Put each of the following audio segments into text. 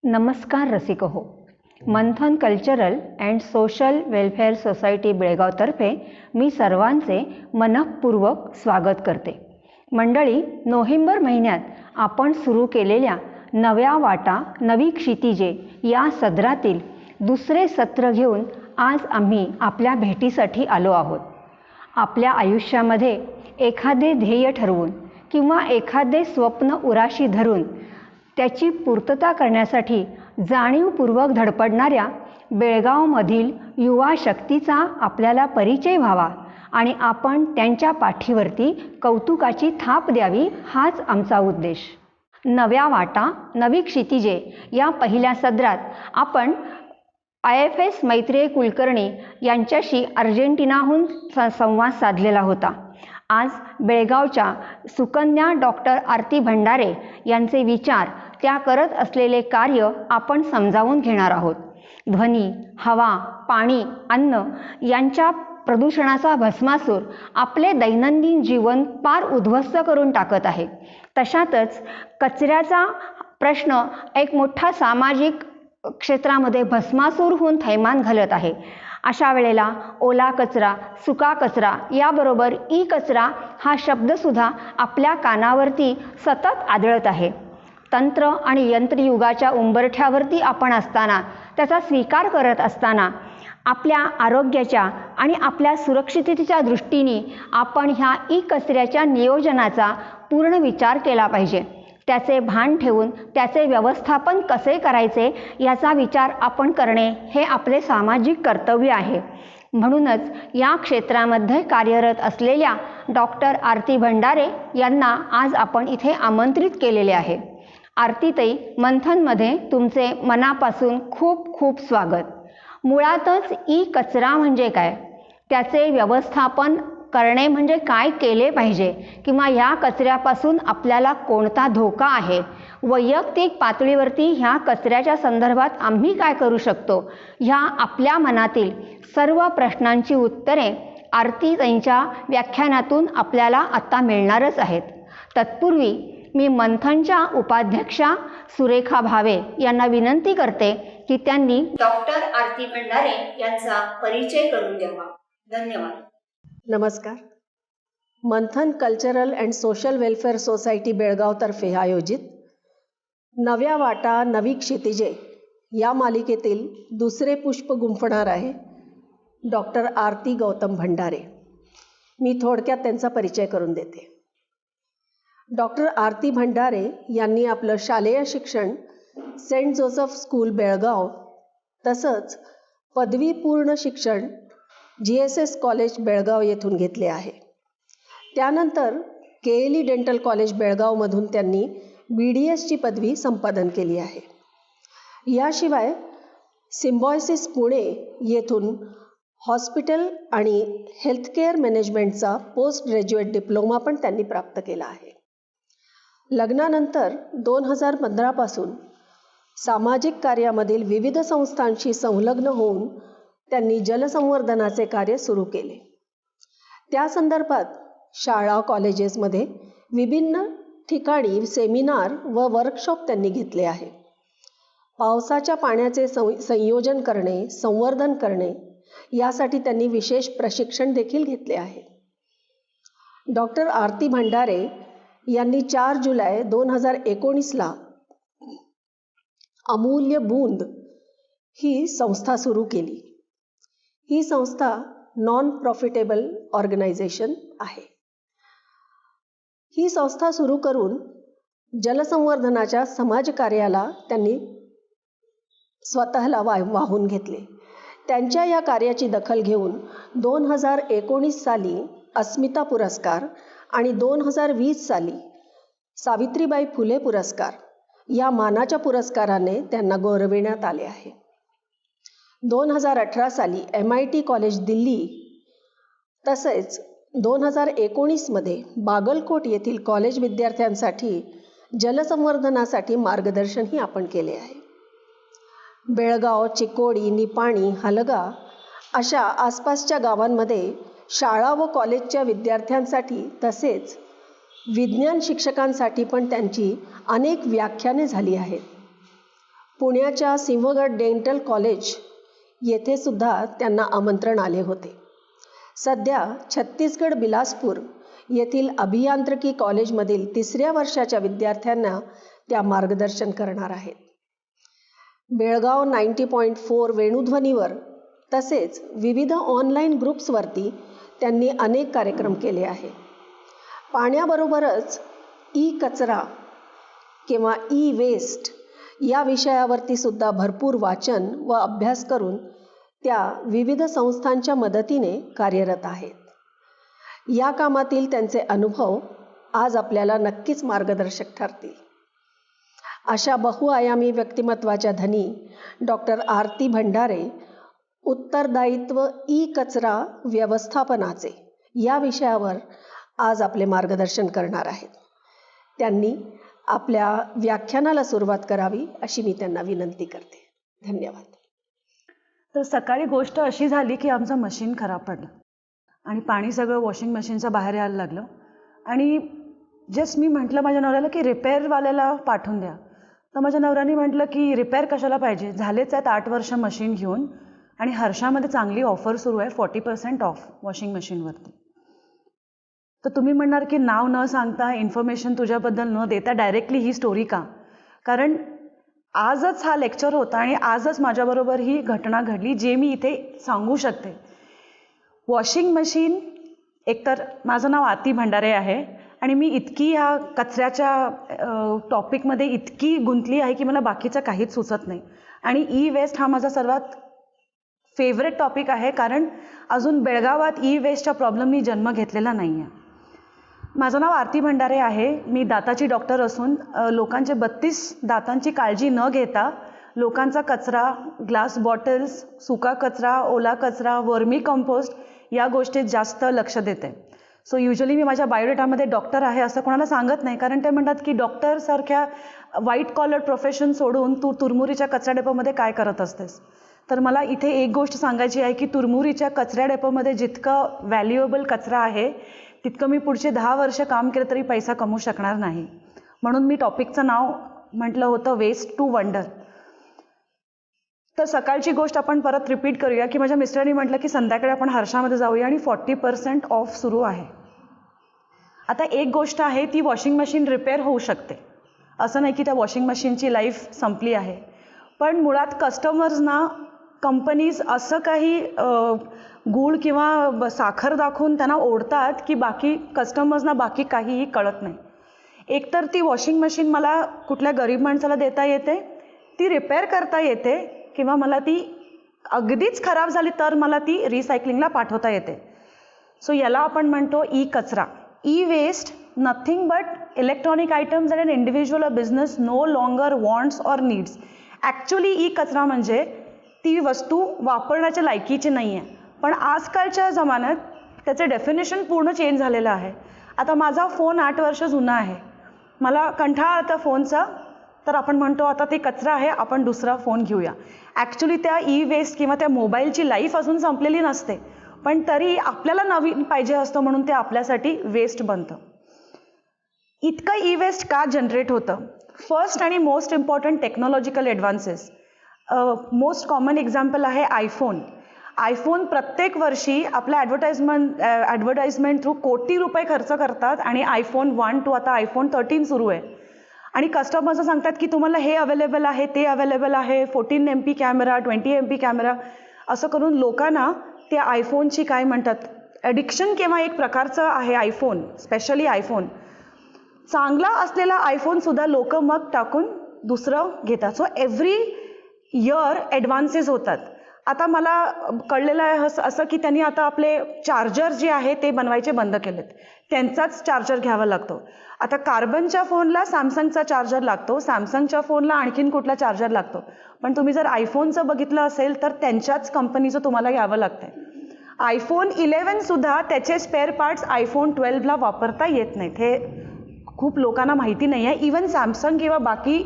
नमस्कार रसिक हो. Manthan cultural and social welfare society बेळगावतर्फे मी सर्वांचे मनःपूर्वक स्वागत करते. मंडळी, नोव्हेंबर महिन्यात आपण सुरू केलेल्या नव्या वाटा नवी क्षितिजे या सदरातील दुसरे सत्र घेऊन आज आम्ही आपल्या भेटीसाठी आलो आहोत. आपल्या आयुष्यामध्ये एखादे ध्येय ठरवून किंवा एखादे स्वप्न उराशी धरून त्याची पूर्तता करण्यासाठी जाणीवपूर्वक धडपडणाऱ्या बेळगावमधील युवा शक्तीचा आपल्याला परिचय व्हावा आणि आपण त्यांच्या पाठीवरती कौतुकाची थाप द्यावी, हाच आमचा उद्देश. नव्या वाटा नवी क्षितिजे या पहिल्या सदरात आपण IFS मैत्रेय कुलकर्णी यांच्याशी अर्जेंटिनाहून संवाद साधलेला होता. आज बेळगावच्या सुकन्या डॉक्टर आरती भंडारे यांचे विचार, त्या करत असलेले कार्य आपण समजावून घेणार आहोत. ध्वनी, हवा, पाणी, अन्न यांच्या प्रदूषणाचा भस्मासूर आपले दैनंदिन जीवन पार उद्ध्वस्त करून टाकत आहे. तशातच कचऱ्याचा प्रश्न एक मोठा सामाजिक क्षेत्रामध्ये भस्मासूर होऊन थैमान घालत आहे. अशा वेळेला ओला कचरा, सुका कचरा याबरोबर ई कचरा हा शब्दसुद्धा आपल्या कानावरती सतत आदळत आहे. तंत्र आणि यंत्रयुगाच्या उंबरठ्यावरती आपण असताना, त्याचा स्वीकार करत असताना आपल्या आरोग्याच्या आणि आपल्या सुरक्षिततेच्या दृष्टीने आपण ह्या ई कचऱ्याच्या नियोजनाचा पूर्ण विचार केला पाहिजे. त्याचे भान ठेवून त्याचे व्यवस्थापन कसे करायचे याचा विचार आपण करणे हे आपले सामाजिक कर्तव्य आहे. म्हणूनच या क्षेत्रामध्ये कार्यरत असलेल्या डॉक्टर आरती भंडारे यांना आज आपण इथे आमंत्रित केलेले आहे. आरतीताई, मंथनमध्ये तुमचे मनापासून खूप खूप स्वागत. मुळातच ई कचरा म्हणजे काय, त्याचे व्यवस्थापन करणे म्हणजे काय केले पाहिजे, किंवा ह्या कचऱ्यापासून आपल्याला कोणता धोका आहे, वैयक्तिक पातळीवरती ह्या कचऱ्याच्या संदर्भात आम्ही काय करू शकतो, ह्या आपल्या मनातील सर्व प्रश्नांची उत्तरे आरतीताईंच्या व्याख्यानातून आपल्याला आता मिळणारच आहेत. तत्पूर्वी मी मंथनच्या उपाध्यक्षा सुरेखा भावे यांना विनंती करते की त्यांनी डॉक्टर आरती भंडारे यांचा परिचय करून द्यावा. धन्यवाद. नमस्कार. Manthan cultural and social welfare society बेळगावतर्फे आयोजित नव्या वाटा नवी क्षितिजे या मालिकेतील दुसरे पुष्प गुंफणार आहे डॉक्टर आरती गौतम भंडारे. मी थोडक्यात त्यांचा परिचय करून देते. डॉक्टर आरती भंडारे यांनी आपलं शालेय शिक्षण सेंट जोसेफ स्कूल बेळगाव तसंच पदवीपूर्ण शिक्षण GSS कॉलेज बेळगाव येथून घेतले आहे. त्यानंतर KLE डेंटल कॉलेज बेळगावमधून त्यांनी BDSची पदवी संपादन केली आहे. याशिवाय सिम्बॉयसिस पुणे येथून हॉस्पिटल आणि हेल्थकेअर मॅनेजमेंटचा पोस्ट ग्रॅज्युएट डिप्लोमा पण त्यांनी प्राप्त केला आहे. लग्नानंतर 2015 पासून सामाजिक कार्यामधील विविध संस्थांशी संलग्न होऊन त्यांनी जलसंवर्धनाचे कार्य सुरू केले. त्या संदर्भात शाळा कॉलेजेसमध्ये विभिन्न ठिकाणी सेमिनार व वर्कशॉप त्यांनी घेतले आहे. पावसाच्या पाण्याचे संयोजन करणे, संवर्धन करणे यासाठी त्यांनी विशेष प्रशिक्षण देखील घेतले आहे. डॉक्टर आरती भंडारे यांनी 4 जुलै 2019ला अमूल्य बूंद ही संस्था सुरू केली. ही संस्था नॉन प्रॉफिटेबल ऑर्गनायझेशन आहे. ही संस्था सुरू करून जलसंवर्धनाच्या समाजकार्याला त्यांनी स्वतःला वाहून घेतले. त्यांच्या या कार्याची दखल घेऊन 2019 साली अस्मिता पुरस्कार आणि 2020 साली सावित्रीबाई फुले पुरस्कार या मानाच्या पुरस्काराने त्यांना गौरविण्यात आले आहे. 2018 साली MIT कॉलेज दिल्ली तसेच 2019मध्ये बागलकोट येथील कॉलेज विद्यार्थ्यांसाठी जलसंवर्धनासाठी मार्गदर्शनही आपण केले आहे. बेळगाव, चिकोडी, निपाणी, हलगा अशा आसपासच्या गावांमध्ये शाळा व कॉलेजच्या विद्यार्थ्यांसाठी तसेच विज्ञान शिक्षकांसाठी पण त्यांची अनेक व्याख्याने झाली आहेत. पुण्याच्या सिंहगड डेंटल कॉलेज येथे सुद्धा त्यांना आमंत्रण आले होते. सध्या छत्तीसगड बिलासपूर येथील अभियांत्रिकी कॉलेजमधील 3ऱ्या वर्षाच्या विद्यार्थ्यांना त्या मार्गदर्शन करणार आहेत. बेळगाव 90.4 वेणुध्वनीवर तसेच विविध ऑनलाईन ग्रुप्सवरती त्यांनी अनेक कार्यक्रम केले आहेत. पाण्याबरोबरच ई कचरा किंवा ई वेस्ट या विषयावरती सुद्धा भरपूर वाचन व अभ्यास करून त्या विविध संस्थांच्या मदतीने कार्यरत आहेत. या कामातील त्यांचे अनुभव आज आपल्याला नक्कीच मार्गदर्शक ठरतील. अशा बहुआयामी व्यक्तिमत्वाच्या धनी डॉक्टर आरती भंडारे उत्तरदायित्व ई कचरा व्यवस्थापनाचे या विषयावर आज आपले मार्गदर्शन करणार आहेत. त्यांनी आपल्या व्याख्यानाला सुरुवात करावी अशी मी त्यांना विनंती करते. धन्यवाद. तर सकाळी गोष्ट अशी झाली की आमचं मशीन खराब पडलं आणि पाणी सगळं वॉशिंग मशीनच्या बाहेर यायला लागलं आणि जस्ट मी म्हटलं माझ्या नवऱ्याला की रिपेअरवाल्याला पाठवून द्या. तर माझ्या नवऱ्याने म्हटलं की रिपेअर कशाला पाहिजे, झालेच आहेत 8 वर्ष मशीन घेऊन आणि हर्षामध्ये चांगली ऑफर सुरू आहे 40% ऑफ वॉशिंग मशीनवरती. तर तुम्ही म्हणणार की नाव न सांगता इन्फॉर्मेशन तुझ्याबद्दल न देता डायरेक्टली ही स्टोरी का, कारण आजच हा लेक्चर होता आणि आजच माझ्याबरोबर ही घटना घडली जे मी इथे सांगू शकते. वॉशिंग मशीन, एकतर माझं नाव आरती भंडारे आहे आणि मी इतकी ह्या कचऱ्याच्या टॉपिकमध्ये इतकी गुंतली आहे की मला बाकीचं काहीच सुचत नाही. आणि ई वेस्ट हा माझा सर्वात फेवरेट टॉपिक आहे, कारण अजून बेळगावात ई वेस्टच्या प्रॉब्लेमनी जन्म घेतलेला नाही आहे. माझं नाव आरती भंडारे आहे. मी दाताची डॉक्टर असून लोकांचे 32 दातांची काळजी न घेता लोकांचा कचरा, ग्लास बॉटल्स, सुका कचरा, ओला कचरा, वर्मी कंपोस्ट या गोष्टीत जास्त लक्ष देते. सो युजली मी माझ्या बायोडेटामध्ये डॉक्टर आहे असं कोणाला सांगत नाही, कारण ते म्हणतात की डॉक्टरसारख्या व्हाईट कॉलर प्रोफेशन सोडून तू तुरमुरीच्या कचरा डेपोमध्ये काय करत असतेस. तर मला इथे एक गोष्ट सांगायची आहे की तुरमुरीच्या कचरा डेपोमध्ये जितकं व्हॅल्युएबल कचरा आहे तितकं मी पुढचे 10 वर्ष काम केलं तरी पैसा कमवू शकणार नाही. म्हणून मी टॉपिकचं नाव म्हटलं होतं वेस्ट टू वंडर. तर सकाळची गोष्ट आपण परत रिपीट करूया की माझ्या मिस्टरांनी म्हटलं की संध्याकाळी आपण हर्षामध्ये जाऊया आणि 40% ऑफ सुरू आहे. आता एक गोष्ट आहे, ती वॉशिंग मशीन रिपेअर होऊ शकते, असं नाही की त्या वॉशिंग मशीनची लाईफ संपली आहे. पण मुळात कस्टमर्सना कंपनीज असं काही गूळ किंवा साखर दाखवून त्यांना ओढतात की बाकी कस्टमर्सना बाकी काहीही कळत नाही. एकतर ती वॉशिंग मशीन मला कुठल्या गरीब माणसाला देता येते, ती रिपेअर करता येते, किंवा मला ती अगदीच खराब झाली तर मला ती रिसायकलिंगला पाठवता येते. सो याला आपण म्हणतो ई कचरा. E waste nothing but electronic items that an individual a business no longer wants or needs. Actually e कचरा म्हणजे ती वस्तू वापरण्याच्या लायकीची नाही आहे, पण आजकालच्या जमान्यात त्याचं डेफिनेशन पूर्ण चेंज झालेलं आहे. आता माझा फोन 8 वर्ष जुना आहे, मला कंटाळा आता फोनचा, तर आपण म्हणतो आता ते कचरा आहे, आपण दुसरा फोन घेऊया. ॲक्च्युली त्या ई वेस्ट किंवा त्या मोबाईलची लाईफ अजून संपलेली नसते, पण तरी आपल्याला नवीन पाहिजे असतं म्हणून ते आपल्यासाठी वेस्ट बनतं. इतकं ई वेस्ट का जनरेट होतं? फर्स्ट आणि most important technological advances. Most common example आहे आयफोन. आयफोन प्रत्येक वर्षी आपल्या ॲडव्हर्टाइजमेंट थ्रू कोटी रुपये खर्च करतात आणि iPhone 1 to आता iPhone 13 सुरू आहे. आणि कस्टमर्स सांगतात की तुम्हाला हे अवेलेबल आहे, ते अवेलेबल आहे, 14 MP कॅमेरा, 20 MP कॅमेरा, असं करून लोकांना त्या आयफोनची काय म्हणतात ॲडिक्शन किंवा एक प्रकारचं आहे आयफोन, स्पेशली आयफोन. चांगला असलेला आयफोनसुद्धा लोक मग टाकून दुसरं घेतात. सो एव्हरी इयर ॲडव्हान्सेस होतात. आता मला कळलेलं आहे असं की त्यांनी आता आपले चार्जर जे आहे ते बनवायचे बंद केलेत, त्यांचाच चार्जर घ्यावा लागतो. आता कार्बनच्या फोनला सॅमसंगचा चार्जर लागतो, सॅमसंगच्या फोनला आणखीन कुठला चार्जर लागतो, पण तुम्ही जर आयफोनचं बघितलं असेल तर त्यांच्याच कंपनीचं तुम्हाला घ्यावं लागतंय. iPhone 11 सुद्धा त्याचे स्पेअर पार्ट्स iPhone 12ला वापरता येत नाहीत. हे खूप लोकांना माहिती नाही आहे. इवन सॅमसंग किंवा बाकी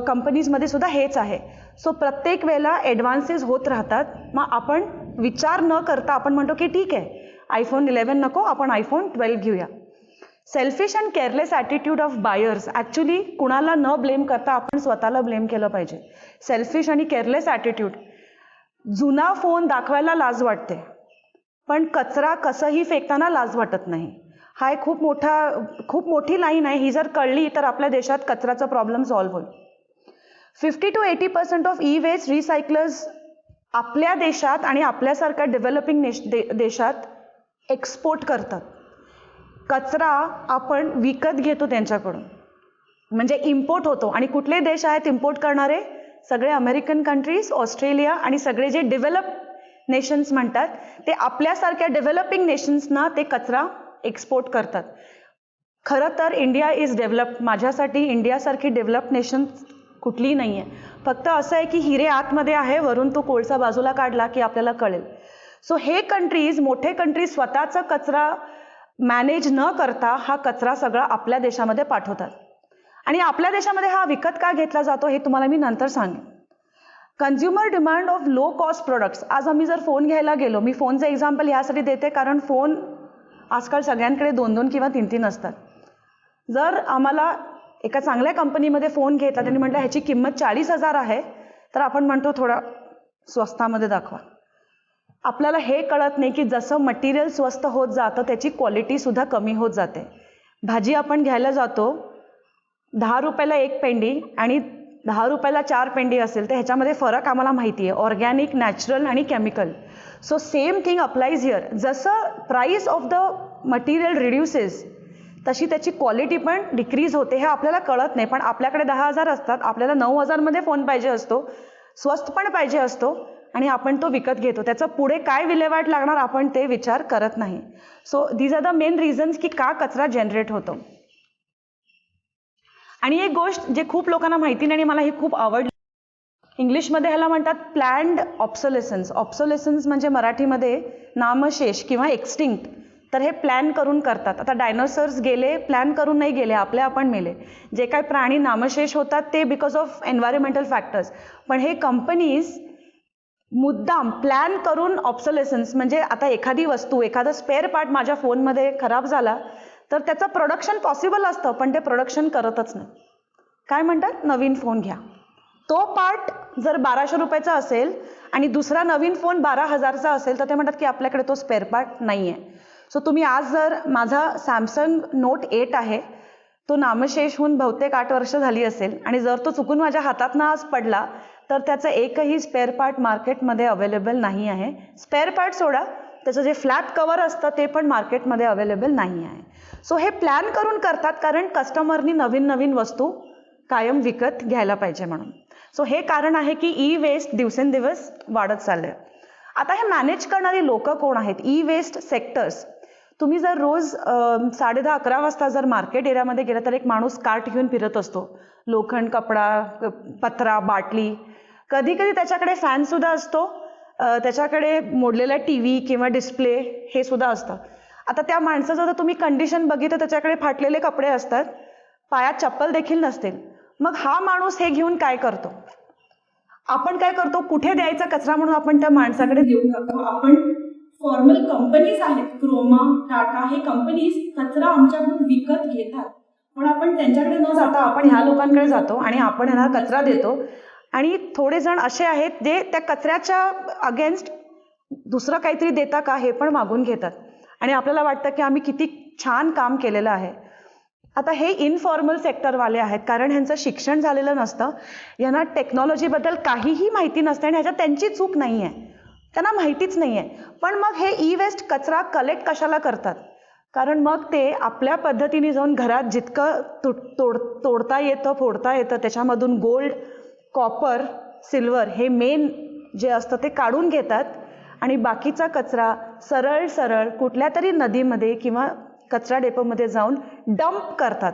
कंपनीजमध्ये सुद्धा हेच आहे. सो प्रत्येक वेळेला ॲडव्हान्सेस होत राहतात. मग आपण विचार न करता आपण म्हणतो की ठीक आहे iPhone 11 नको, आपण iPhone 12 घेऊया. Selfish and careless attitude of buyers. Actually कुणाला न ब्लेम करता आपण स्वतःला ब्लेम केलं पाहिजे. सेल्फिश आणि केअरलेस ॲटिट्यूड. जुना फोन दाखवायला लाज वाटते, पण कचरा कसंही फेकताना लाज वाटत नाही. हा एक खूप मोठी लाईन आहे. ही जर कळली तर आपल्या देशात कचऱ्याचा प्रॉब्लेम सॉल्व्ह होईल. 50 to 80% ऑफ ई वेस्ट रिसायकलर्स आपल्या देशात आणि आपल्यासारख्या डेव्हलपिंग देशात एक्सपोर्ट करतात. कचरा आपण विकत घेतो त्यांच्याकडून, म्हणजे इम्पोर्ट होतो. आणि कुठले देश आहेत इम्पोर्ट करणारे? सगळे अमेरिकन कंट्रीज, ऑस्ट्रेलिया आणि सगळे जे डेव्हलप नेशन्स म्हणतात ते आपल्यासारख्या डेव्हलपिंग नेशन्सना ते कचरा एक्सपोर्ट करतात. खरं तर इंडिया इज डेव्हलप. माझ्यासाठी इंडियासारखी डेव्हलप नेशन कुठलीही नाही आहे. फक्त असं आहे की हिरे आतमध्ये आहे, वरून तो कोळसा बाजूला काढला की आपल्याला कळेल. सो हे कंट्रीज, मोठे कंट्रीज स्वतःचा कचरा मॅनेज न करता हा कचरा सगळा आपल्या देशामध्ये पाठवतात. आणि आपल्या देशामध्ये हा विकत का घेतला जातो हे तुम्हाला मी नंतर सांगेन. Consumer demand of low cost products. आज आम्ही जर फोन घ्यायला गेलो, मी फोनचं एक्झाम्पल ह्यासाठी देते कारण फोन आजकाल सगळ्यांकडे 2-2 किंवा 3-3 असतात. जर आम्हाला एका चांगल्या कंपनीमध्ये फोन घेतला, त्यांनी म्हटलं ह्याची किंमत 40,000 आहे, तर आपण म्हणतो थोडा स्वस्तामध्ये दाखवा. आपल्याला हे कळत नाही की जसं मटेरियल स्वस्त होत जातं त्याची क्वालिटी सुद्धा कमी होत जाते. भाजी आपण घ्यायला जातो, 10 रुपयाला 1 पेंडी आणि 10 रुपयाला 4 पेंडी असेल तर ह्याच्यामध्ये फरक आम्हाला माहिती आहे, ऑर्गॅनिक, नॅचरल आणि chemical. So same thing applies here. जसं price of the material reduces तशी त्याची क्वालिटी पण डिक्रीज होते. हे आपल्याला कळत नाही, पण आपल्याकडे 10,000 असतात, आपल्याला 9,000 मध्ये फोन पाहिजे असतो, स्वस्त पण पाहिजे असतो आणि आपण तो विकत घेतो. त्याचं पुढे काय विल्हेवाट लागणार आपण ते विचार करत नाही. So these are the main reasons की का कचरा जनरेट होतो. आणि एक गोष्ट जे खूप लोकांना माहिती नाही आणि मला ही खूप आवडली, इंग्लिशमध्ये ह्याला म्हणतात प्लॅन्ड ऑब्सोलेसन्स. ऑब्सोलेसन्स म्हणजे मराठीमध्ये नामशेष किंवा एक्सटिंक्ट. तर हे प्लॅन करून करतात. आता डायनोसॉर्स गेले, प्लॅन करून नाही गेले, आपण मेले. जे काही प्राणी नामशेष होतात ते बिकॉज ऑफ एन्व्हायरमेंटल फॅक्टर्स. पण हे कंपनीज मुद्दाम प्लॅन करून ऑब्सोलेसन्स, म्हणजे आता एखादी वस्तू, एखादा स्पेअर पार्ट माझ्या फोनमध्ये खराब झाला तर त्याचं प्रोडक्शन पॉसिबल असतं, पण ते प्रोडक्शन करतच नाही. काय म्हणतात? नवीन फोन घ्या. तो पार्ट जर 1200 रुपयाचा असेल आणि दुसरा नवीन फोन 12,000चा असेल तर ते म्हणतात की आपल्याकडे तो स्पेअर पार्ट नाही आहे. सो तुम्ही आज जर माझा सॅमसंग नोट 8 आहे, तो नामशेष होऊन बहुतेक 8 वर्ष झाली असेल आणि जर तो चुकून माझ्या हातातनं आज पडला तर त्याचं एकही स्पेअर पार्ट मार्केटमध्ये अवेलेबल नाही आहे. स्पेअर पार्ट सोडा, त्याचं जे फ्लॅट कवर असतं ते पण मार्केटमध्ये अवेलेबल नाही आहे. सो हे प्लॅन करून करतात कारण कस्टमरनी नवीन नवीन वस्तू कायम विकत घ्यायला पाहिजे म्हणून. सो हे कारण आहे की ई वेस्ट दिवसेंदिवस वाढत चालले. आता हे मॅनेज करणारी लोक कोण आहेत? E waste sectors. तुम्ही जर रोज 10:30-11 वाजता जर मार्केट एरियामध्ये गेला तर एक माणूस कार्ट घेऊन फिरत असतो. लोखंड, कपडा, पत्रा, बाटली, कधी कधी त्याच्याकडे फॅन सुद्धा असतो, त्याच्याकडे मोडलेला टीव्ही किंवा डिस्प्ले हे सुद्धा असतं. आता त्या माणसाचं जर तुम्ही कंडिशन बघितलं, त्याच्याकडे फाटलेले कपडे असतात, पायात चप्पल देखील नसतील. मग हा माणूस हे घेऊन काय करतो? आपण काय करतो? कुठे द्यायचा कचरा म्हणून आपण त्या माणसाकडे देऊन टाकतो. आपण फॉर्मल कंपनीज आहेत, क्रोमा, टाटा, हे कंपनीज कचरा आमच्याकडून विकत घेतात, पण आपण त्यांच्याकडे न जाता आपण ह्या लोकांकडे जातो आणि आपण ह्यांना कचरा देतो. आणि थोडे जण असे आहेत जे त्या कचऱ्याच्या अगेन्स्ट दुसरं काहीतरी देता का हे पण मागून घेतात आणि आपल्याला वाटतं की आम्ही किती छान काम केलेलं आहे. आता हे इनफॉर्मल सेक्टरवाले आहेत कारण ह्यांचं शिक्षण झालेलं नसतं, यांना टेक्नॉलॉजीबद्दल काहीही माहिती नसते आणि ह्याच्यात त्यांची चूक नाही आहे, त्यांना माहितीच नाही आहे. पण मग हे ई वेस्ट कचरा कलेक्ट कशाला करतात? कारण मग ते आपल्या पद्धतीने जाऊन घरात जितकं तोडता येतं, फोडता येतं, त्याच्यामधून गोल्ड, कॉपर, सिल्वर हे मेन जे असतं ते काढून घेतात आणि बाकीचा कचरा सरळ सरळ कुठल्या तरी नदीमध्ये किंवा कचरा डेपोमध्ये जाऊन डंप करतात.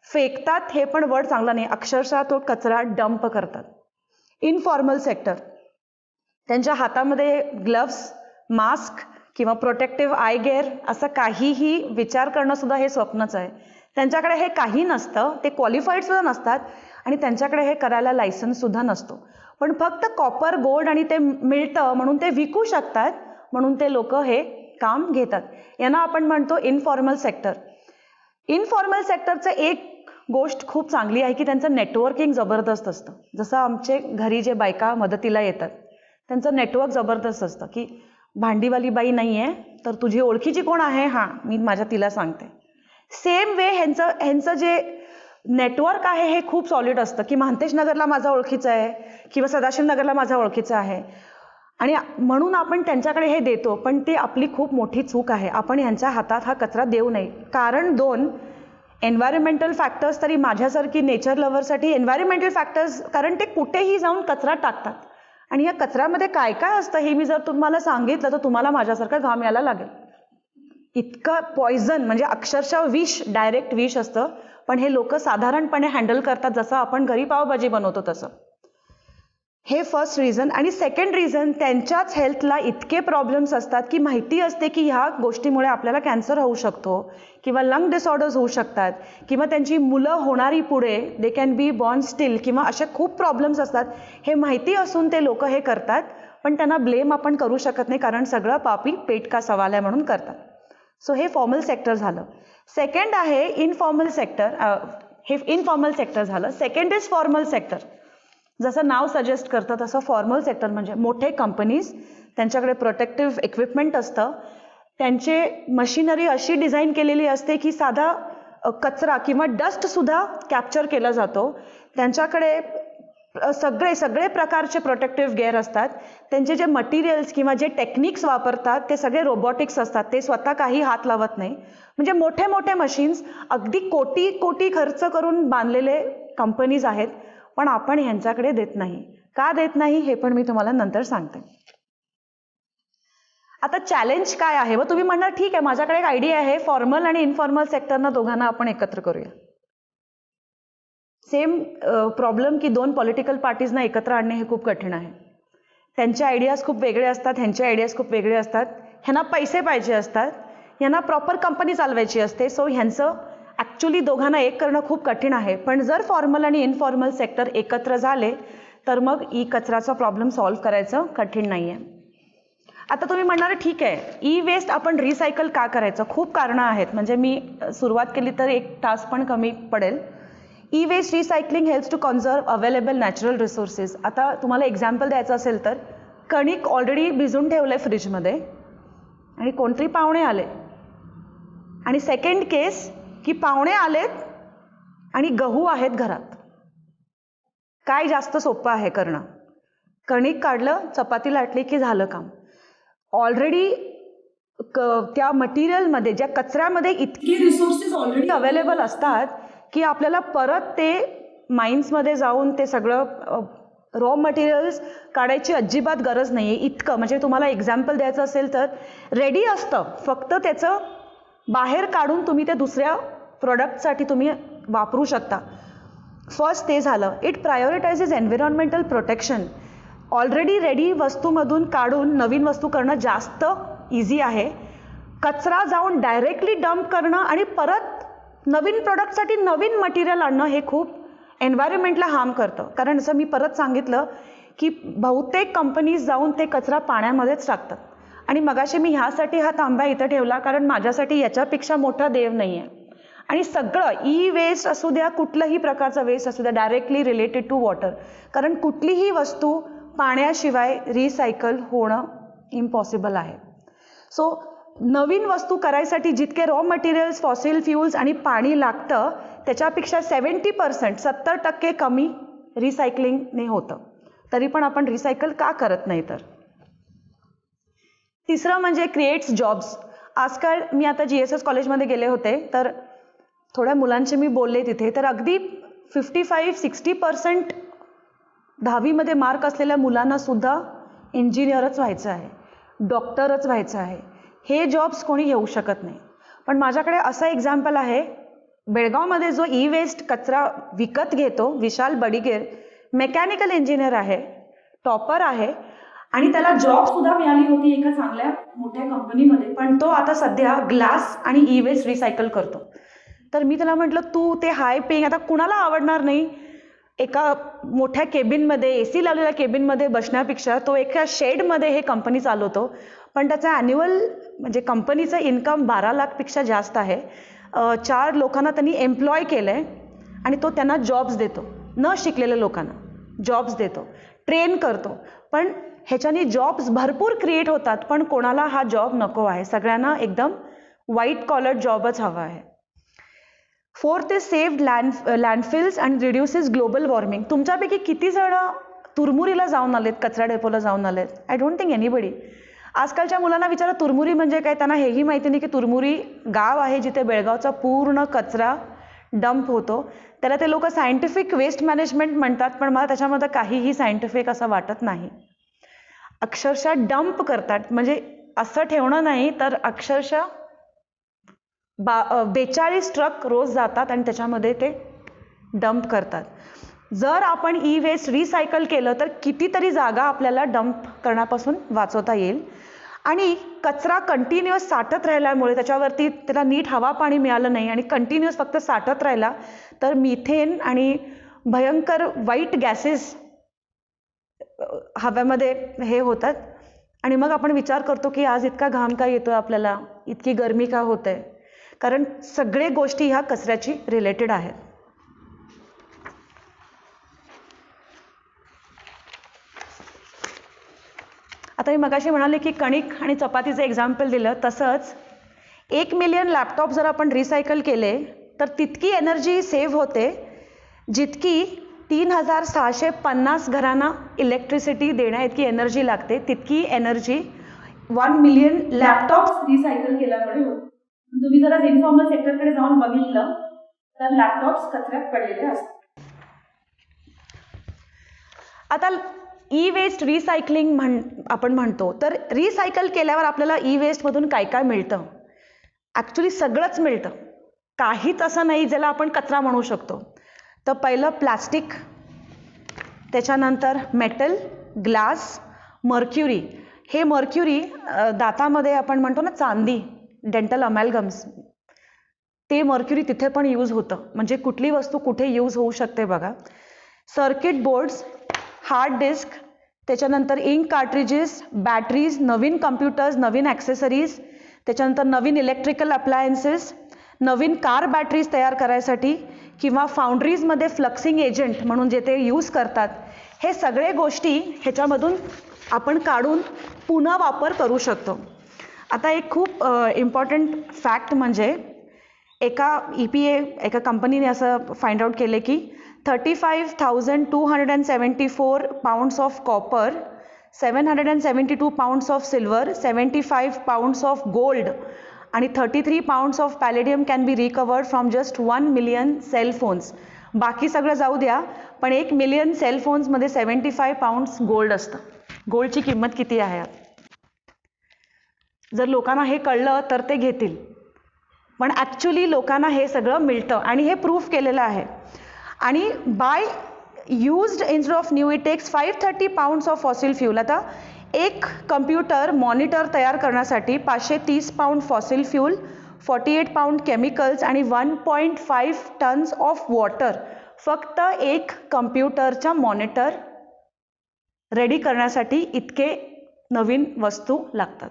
फेकतात हे पण वर्ड चांगला नाही, अक्षरशः तो कचरा डंप करतात. Informal sector. त्यांच्या हातामध्ये ग्लव्स, मास्क किंवा प्रोटेक्टिव्ह आय गेअर असं काहीही विचार करणं सुद्धा हे स्वप्नच आहे. त्यांच्याकडे हे काही नसतं, ते क्वालिफाईड सुद्धा नसतात आणि त्यांच्याकडे हे करायला लायसन्स सुद्धा नसतो. पण फक्त कॉपर, गोल्ड आणि ते मिळतं म्हणून ते विकू शकतात, म्हणून ते लोक हे काम घेतात. यांना आपण म्हणतो इनफॉर्मल सेक्टर. इनफॉर्मल सेक्टरचं एक गोष्ट खूप चांगली आहे की त्यांचं नेटवर्किंग जबरदस्त असतं. जसं आमचे घरी जे बायका मदतीला येतात त्यांचं नेटवर्क जबरदस्त असतं की भांडीवाली बाई नाही आहे तर तुझी ओळखीची कोण आहे, हां मी माझ्या तिला सांगते. सेम वे ह्यांचं जे नेटवर्क आहे हे खूप सॉलिड असतं की महांतेश नगरला माझा ओळखीचं आहे किंवा सदाशिव नगरला माझा ओळखीचं आहे आणि म्हणून आपण त्यांच्याकडे हे देतो. पण ती आपली खूप मोठी चूक आहे. आपण यांच्या हातात हा कचरा देऊ नये. कारण दोन, एन्व्हायरमेंटल फॅक्टर्स, तरी माझ्यासारखी नेचर लव्हरसाठी एन्व्हायरमेंटल फॅक्टर्स, कारण ते कुठेही जाऊन कचरा टाकतात आणि या कचऱ्यामध्ये काय काय असतं हे मी जर तुम्हाला सांगितलं तर तुम्हाला माझ्यासारखं घाम यायला लागेल. इतकं पॉयझन म्हणजे अक्षरशः विष, डायरेक्ट विष असतं. पण हे लोक साधारणपणे हँडल करतात जसं आपण घरी पावभाजी बनवतो तसं. हे फर्स्ट रिझन. आणि सेकंड रिझन, त्यांच्याच हेल्थला इतके प्रॉब्लेम्स असतात की माहिती असते की ह्या गोष्टीमुळे आपल्याला कॅन्सर होऊ शकतो किंवा लंग डिसऑर्डर्स होऊ शकतात किंवा त्यांची मुलं होणारी पुढे they can be born still किंवा असे खूप प्रॉब्लेम्स असतात. हे माहिती असून ते लोक हे करतात. पण त्यांना ब्लेम आपण करू शकत नाही कारण सगळं पापी पेट का सवाल आहे म्हणून करतात. सो हे फॉर्मल सेक्टर झालं. सेकंड आहे इनफॉर्मल सेक्टर. हे इनफॉर्मल सेक्टर झालं. Second is formal sector. जसं नाव सजेस्ट करतं तसं फॉर्मल सेक्टर म्हणजे मोठे कंपनीज, त्यांच्याकडे प्रोटेक्टिव्ह इक्विपमेंट असतं, त्यांचे मशिनरी अशी डिझाईन केलेली असते की साधा कचरा किंवा डस्टसुद्धा कॅप्चर केला जातो. त्यांच्याकडे सगळे प्रकारचे प्रोटेक्टिव्ह गेअर असतात. त्यांचे जे मटेरियल्स किंवा जे टेक्निक्स वापरतात ते सगळे रोबोटिक्स असतात. ते स्वतः काही हात लावत नाही. म्हणजे मोठे मोठे मशीन्स अगदी कोटी कोटी खर्च करून बांधलेले कंपनीज आहेत. पण आपण ह्यांच्याकडे देत नाही. का देत नाही हे पण मी तुम्हाला नंतर सांगते. आता चॅलेंज काय आहे? व तुम्ही म्हणणार ठीक आहे, माझ्याकडे एक आयडिया आहे, फॉर्मल आणि इनफॉर्मल सेक्टरना दोघांना आपण एकत्र करूया. सेम प्रॉब्लेम की दोन पॉलिटिकल पार्टीजना एकत्र आणणे हे खूप कठीण आहे. त्यांचे आयडियाज खूप वेगळे असतात, ह्यांचे आयडियाज खूप वेगळे असतात. ह्यांना पैसे पाहिजे असतात, ह्यांना प्रॉपर कंपनी चालवायची असते. सो ह्यांचं ॲक्च्युली दोघांना एक करणं खूप कठीण आहे. पण जर फॉर्मल आणि इनफॉर्मल सेक्टर एकत्र झाले तर मग ई कचराचा प्रॉब्लेम सॉल्व्ह करायचं कठीण नाही आहे. आता तुम्ही म्हणणार ठीक आहे, ई वेस्ट आपण रिसायकल का करायचं? खूप कारणं आहेत. म्हणजे मी सुरुवात केली तर एक तास पण कमी पडेल. E waste recycling helps to conserve available natural resources. आता तुम्हाला एक्झाम्पल द्यायचं असेल तर कणिक ऑलरेडी भिजून ठेवलंय फ्रीजमध्ये आणि कोणतरी पाहुणे आले. आणि सेकंड केस की पाहुणे आलेत आणि गहू आहेत घरात. काय जास्त सोपं आहे करणं? कणिक काढलं, चपाती लाटली की झालं काम. ऑलरेडी त्या मटेरियलमध्ये, ज्या कचऱ्यामध्ये इतके रिसोर्सेस ऑलरेडी अवेलेबल असतात की आपल्याला परत ते माइन्समध्ये जाऊन ते सगळं रॉ मटेरियल्स काढायची अजिबात गरज नाही आहे. इतकं म्हणजे तुम्हाला एक्झाम्पल द्यायचं असेल तर रेडी असतं, फक्त त्याचं बाहेर काढून तुम्ही ते दुसऱ्या प्रोडक्टसाठी तुम्ही वापरू शकता. फर्स्ट ते झालं. It prioritises environmental protection. Already ready वस्तूमधून काढून नवीन वस्तू करणं जास्त इझी आहे. कचरा जाऊन डायरेक्टली डंप करणं आणि परत नवीन प्रोडक्टसाठी नवीन मटेरियल आणणं हे खूप एन्व्हायरमेंटला हार्म करतं. कारण जसं मी परत सांगितलं की बहुतेक कंपनीज जाऊन ते कचरा पाण्यामध्येच टाकतात. आणि मगाशी मी ह्यासाठी हा तांब्या इथं ठेवला कारण माझ्यासाठी याच्यापेक्षा मोठा देव नाही आहे. आणि सगळं ई वेस्ट असू द्या, कुठल्याही प्रकारचा वेस्ट असू द्या, डायरेक्टली रिलेटेड टू वॉटर. कारण कुठलीही वस्तू पाण्याशिवाय रिसायकल होणं इम्पॉसिबल आहे. सो नवीन वस्तू करायसाठी जितके रॉ मटेरियल्स, फॉसिल फ्युल्स आणि पाणी लागतं त्याच्यापेक्षा 70% 70% कमी रिसायकलिंगने होतं. तरी पण आपण रिसायकल का करत नाही? तर तिसरं म्हणजे क्रिएट्स जॉब्स. आजकाल मी आता GSS कॉलेजमध्ये गेले होते तर थोड्या मुलांचे मी बोलले तिथे, तर अगदी 55-60% 10वीमध्ये मार्क असलेल्या मुलांना सुद्धा इंजिनियरच व्हायचं आहे, डॉक्टरच व्हायचं आहे. हे जॉब्स कोणी घेऊ शकत नाही. पण माझ्याकडे असं एक्झाम्पल आहे, बेळगावमध्ये जो ई वेस्ट कचरा विकत घेतो विशाल बडिगेर, मेकॅनिकल इंजिनियर आहे, टॉपर आहे आणि त्याला जॉब सुद्धा मिळाली होती एका चांगल्या मोठ्या कंपनीमध्ये. पण तो आता सध्या ग्लास आणि ई वेस्ट रिसायकल करतो. तर मी त्याला म्हटलं तू ते हाय पेइंग, आता कुणाला आवडणार नाही एका मोठ्या केबिनमध्ये, AC लावलेल्या केबिनमध्ये बसण्यापेक्षा तो एका शेडमध्ये हे कंपनी चालवतो. पण त्याचं ॲन्युअल म्हणजे कंपनीचं इन्कम 12 लाखपेक्षा जास्त आहे. 4 लोकांना त्यांनी एम्प्लॉय केलं आहे आणि तो त्यांना जॉब्स देतो, न शिकलेल्या लोकांना जॉब्स देतो, ट्रेन करतो. पण ह्याच्याने जॉब्स भरपूर क्रिएट होतात, पण कोणाला हा जॉब नको आहे, सगळ्यांना एकदम व्हाईट कॉलर जॉबच हवा आहे. 4th is saved landfills and reduces global warming. तुमच्यापैकी किती जण तुरमुरीला जाऊन आलेत, कचरा डेपोला जाऊन आलेत? I don't think anybody. आजकालच्या मुलांना विचारा तुरमुरी म्हणजे काय, त्यांना हेही माहिती नाही की तुरमुरी गाव आहे जिथे बेळगावचा पूर्ण कचरा डंप होतो. त्याला ते लोक सायंटिफिक वेस्ट मॅनेजमेंट म्हणतात, पण मला त्याच्यामध्ये काहीही सायंटिफिक असं वाटत नाही. अक्षरशः डंप करतात, म्हणजे असं ठेवणं नाही तर अक्षरशः 42 ट्रक रोज जातात आणि त्याच्यामध्ये ते डंप करतात. जर आपण ई वेस्ट रिसायकल केलं तर कितीतरी जागा आपल्याला डंप करण्यापासून वाचवता येईल. आणि कचरा कंटिन्युअस साठत राहिल्यामुळे त्याच्यावरती त्याला नीट हवा पाणी मिळालं नाही आणि कंटिन्युअस फक्त साठत राहिला तर मिथेन आणि भयंकर वाईट गॅसेस हव्यामध्ये हे होतात. आणि मग आपण विचार करतो की आज इतका घाम का येतोय आपल्याला, इतकी गरमी का होते, कारण सगळे गोष्टी ह्या कचऱ्याची रिलेटेड आहेत. आता मी मगाशी म्हणाले की कणिक आणि चपातीचं एक्झाम्पल दिलं, तसंच 1 मिलियन लॅपटॉप जर आपण रिसायकल केले तर तितकी एनर्जी सेव्ह होते जितकी 3650 घरांना इलेक्ट्रिसिटी देण्या इतकी एनर्जी लागते. तितकी एनर्जी 1 मिलियन लॅपटॉप्स रिसायकल केल्यामुळे होते. तुम्ही जरा इन्फॉर्मल सेक्टरकडे जाऊन बघितलं तर लॅपटॉप्स कचऱ्यात पडलेले असतात. आता ई वेस्ट रिसायकलिंग आपण म्हणतो, तर रिसायकल केल्यावर आपल्याला ई वेस्टमधून काय काय मिळतं? ॲक्च्युली सगळंच मिळतं, काहीच असं नाही ज्याला आपण कचरा म्हणू शकतो. तर पहिलं प्लास्टिक, त्याच्यानंतर मेटल, ग्लास, मर्क्युरी. हे मर्क्युरी दातामध्ये आपण म्हणतो ना चांदी, डेंटल अमॅलगम्स, ते मर्क्युरी तिथे पण यूज होतं. म्हणजे कुठली वस्तू कुठे यूज होऊ शकते बघा. सर्किट बोर्ड्स, हार्ड डिस्क, त्याच्यानंतर इंक कार्ट्रिजेस, बॅटरीज, नवीन कम्प्युटर्स, नवीन ॲक्सेसरीज, त्याच्यानंतर नवीन इलेक्ट्रिकल अप्लायन्सेस, नवीन कार बॅटरीज तयार करायसाठी किंवा फाउंड्रीजमध्ये फ्लक्सिंग एजंट म्हणून जे ते यूज करतात, हे सगळे गोष्टी ह्याच्यामधून आपण काढून पुन्हा वापर करू शकतो. आता एक खूप इम्पॉर्टंट फॅक्ट म्हणजे एका कंपनीने असं फाइंड आउट केले की 35,274 pounds of copper, 772 pounds of silver, 75 pounds of gold आणि 33 pounds of palladium can be recovered from just 1 million cell phones. बाकी सगळं जाऊ द्या, पण 1 मिलियन सेल फोन्समध्ये 75 पाउंड्स गोल्ड असतं. गोल्डची किंमत किती आहे? जर लोकांना हे कळलं तर ते घेतील, पण ॲक्च्युली लोकांना हे सगळं मिळतं आणि हे प्रूफ केलेलं आहे. आणि buy used instead of new it takes 530 pounds of fossil fuel. आता एक कम्प्युटर मॉनिटर तयार करण्यासाठी 530 pound fossil fuel, 48 pound chemicals आणि 1.5 टन्स ऑफ वॉटर, फक्त एक कम्प्युटरच्या मॉनिटर रेडी करण्यासाठी इतके नवीन वस्तू लागतात.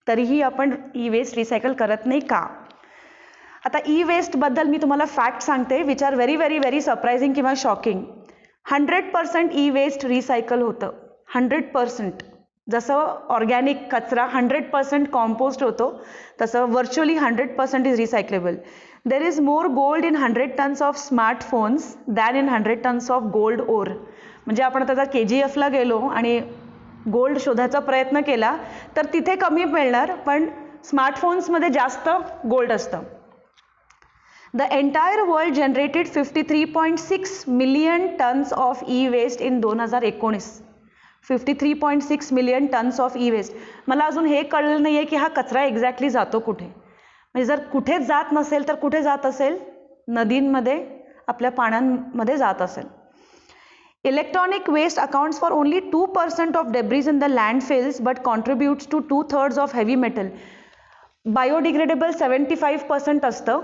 तरीही आपण ई वेस्ट रिसायकल करत नाही का? आता ई वेस्टबद्दल मी तुम्हाला फॅक्ट सांगते which are very very very surprising किंवा शॉकिंग. 100% ई वेस्ट रिसायकल होतं, 100%. जसं ऑर्गॅनिक कचरा 100% कॉम्पोस्ट होतो, तसं virtually 100% is recyclable. There is more gold in 100 tons of smartphones than in 100 tons of gold ore. म्हणजे आपण आता KGFला गेलो आणि गोल्ड शोधायचा प्रयत्न केला तर तिथे कमी मिळणार, पण स्मार्टफोन्समध्ये जास्त गोल्ड असतं. The entire world generated 53.6 million tons of e-waste in 2019. 53.6 million tons of e waste. मला अजून हे कळलं नाही आहे की हा कचरा एक्झॅक्टली जातो कुठे. म्हणजे जर कुठेच जात नसेल तर कुठे जात असेल? नदींमध्ये, आपल्या पाण्यांमध्ये जात असेल. Electronic waste accounts for only 2% of debris in the landfills but contributes to 2/3 of heavy metal. Biodegradable 75% असतं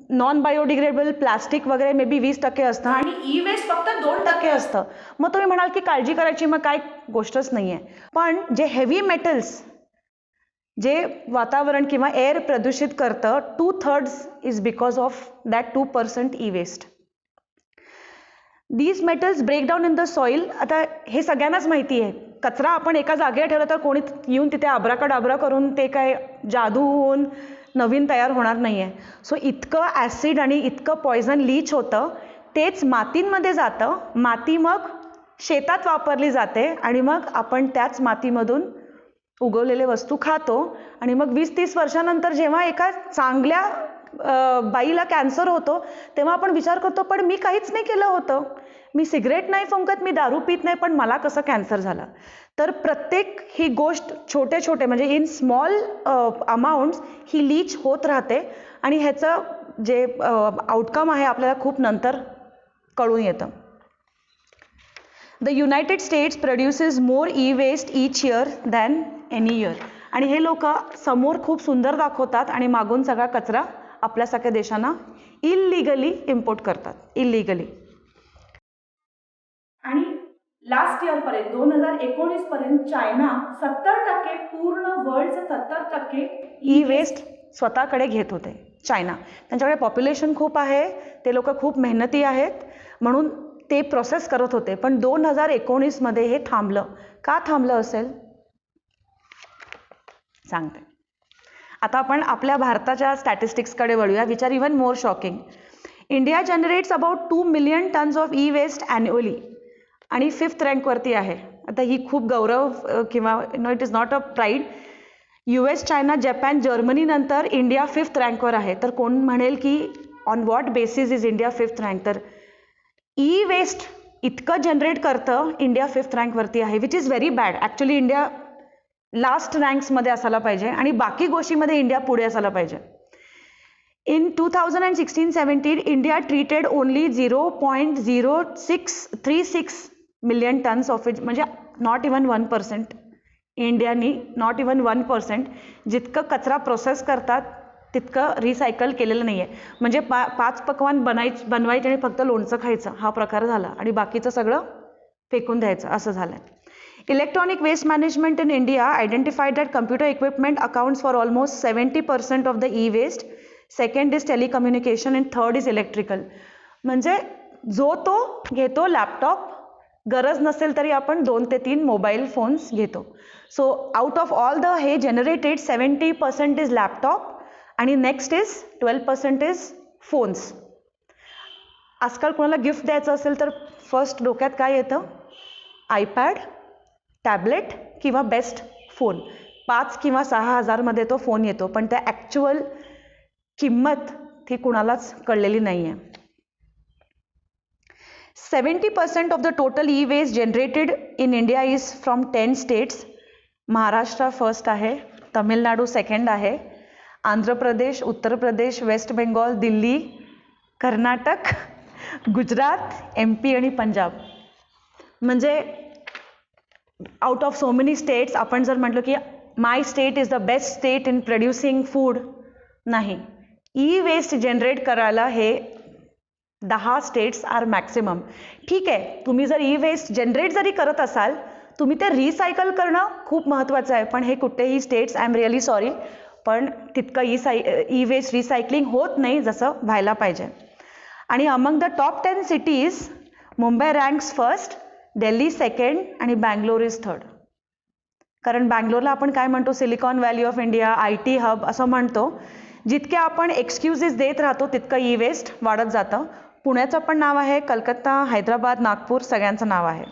नॉन बायोडिग्रेडेबल प्लास्टिक वगैरे मे बी 20% असतं आणि ई वेस्ट फक्त 2% असतं. मग तुम्ही म्हणाल की काळजी करायची मग काय गोष्टच नाही आहे. पण जे हेवी मेटल्स जे वातावरण किंवा एअर प्रदूषित करतं 2/3 is because of that 2% e waste. These metals break down in the soil. आता हे सगळ्यांनाच माहिती आहे, कचरा आपण एका जागेवर ठेवला तर कोणी येऊन तिथे आबराकाडाबरा करून ते काय जादू होऊन नवीन तयार होणार नाही आहे. सो इतकं ॲसिड आणि इतकं पॉयझन लीच होतं, तेच मातींमध्ये जातं. माती मग शेतात वापरली जाते आणि मग आपण त्याच मातीमधून उगवलेले वस्तू खातो. आणि मग 20-30 वर्षानंतर जेव्हा एका चांगल्या बाईला कॅन्सर होतो तेव्हा आपण विचार करतो, पण मी काहीच नाही केलं होतं, मी सिगरेट नाही फुंकत, मी दारू पित नाही, पण मला कसं कॅन्सर झाला. तर प्रत्येक ही गोष्ट छोटे छोटे म्हणजे इन स्मॉल अमाऊंट्स ही लीच होत राहते आणि ह्याचं जे आउटकम आहे आपल्याला खूप नंतर कळून येतं. The United States produces more e waste each year than any year. आणि हे लोक समोर खूप सुंदर दाखवतात आणि मागून सगळा कचरा आपल्यासारख्या देशांना इल्लिगली इम्पोर्ट करतात, इल्लिगली. आणि लास्ट इयर पर्यंत 2019 पर्यंत चायना 70% पूर्ण वर्ल्डचं 70% ई वेस्ट स्वतःकडे घेत होते. चायना, त्यांच्याकडे पॉप्युलेशन खूप आहे, ते लोक खूप मेहनती आहेत म्हणून ते प्रोसेस करत होते. पण 2019 मध्ये हे थांबलं. का थांबलं असेल सांगते. आता आपण आपल्या भारताच्या स्टॅटिस्टिक्सकडे वळूया, which are even more shocking. India generates about 2 million tons of e waste annually आणि 5th रँकवरती आहे. आता ही खूप गौरव किंवा it is not a pride. US, China, Japan, Germany नंतर इंडिया 5th रँकवर आहे. तर कोण म्हणेल की on what basis is India 5th rank. तर ई वेस्ट इतकं जनरेट करतं, इंडिया 5th रँकवरती आहे, which is very bad. Actually India last रँक्समध्ये असायला पाहिजे आणि बाकी गोष्टीमध्ये इंडिया पुढे असायला पाहिजे. In 2016-17 India treated only 0.0636 million tons of it, म्हणजे नॉट इवन 1%. इंडियानी नॉट इवन 1% जितकं कचरा प्रोसेस करतात तितकं रिसायकल केलेलं नाही आहे. म्हणजे 5 पक्वान बनवायचे आणि फक्त लोणचं खायचं हा प्रकार झाला आणि बाकीचं सगळं फेकून द्यायचं असं झालं. Electronic waste management in India identified that computer equipment accounts for almost 70% of the e-waste. Second is telecommunication and third is electrical. म्हणजे जो तो घेतो लॅपटॉप, गरज नसेल तरी आपण 2 ते 3 मोबाईल फोन्स घेतो. So out of all the हे जनरेटेड 70% इज लॅपटॉप आणि नेक्स्ट इज 12% इज फोन्स. आजकाल कोणाला गिफ्ट द्यायचं असेल तर फर्स्ट डोक्यात काय येतं? आयपॅड, टॅबलेट किंवा बेस्ट फोन. 5 किंवा 6 हजारमध्ये तो फोन येतो, पण त्या ॲक्च्युअल किंमत ती कुणालाच कळलेली नाही आहे. 70% of the total e waste generated in India is from 10 states. Maharashtra first आहे, तमिळनाडू सेकंड आहे, आंध्र प्रदेश, उत्तर प्रदेश, वेस्ट बेंगॉल, दिल्ली, कर्नाटक, गुजरात, MP आणि पंजाब. म्हणजे out of so many states आपण जर म्हटलं की my state is the best state in producing food, नाही. ई वेस्ट जनरेट करायला हे 10 स्टेट्स आर मॅक्सिमम. ठीक आहे, तुम्ही जर ई वेस्ट जनरेट जरी करत असाल, तुम्ही ते रिसायकल करणं खूप महत्त्वाचं आहे. पण हे कुठेही states, I am really sorry, पण तितकं ई वेस्ट रिसायकलिंग होत नाही जसं व्हायला पाहिजे. आणि among the top 10 cities Mumbai ranks first, Delhi second आणि बँगलोर इज थर्ड. कारण बँगलोरला आपण काय म्हणतो? Silicon valley of India, IT hub असं म्हणतो. जितके आपण एक्सक्युजेस देत राहतो तितकं ई वेस्ट वाढत जातं. पुण्याचं पण नाव आहे, कलकत्ता, हैदराबाद, नागपूर सगळ्यांचं नाव आहे.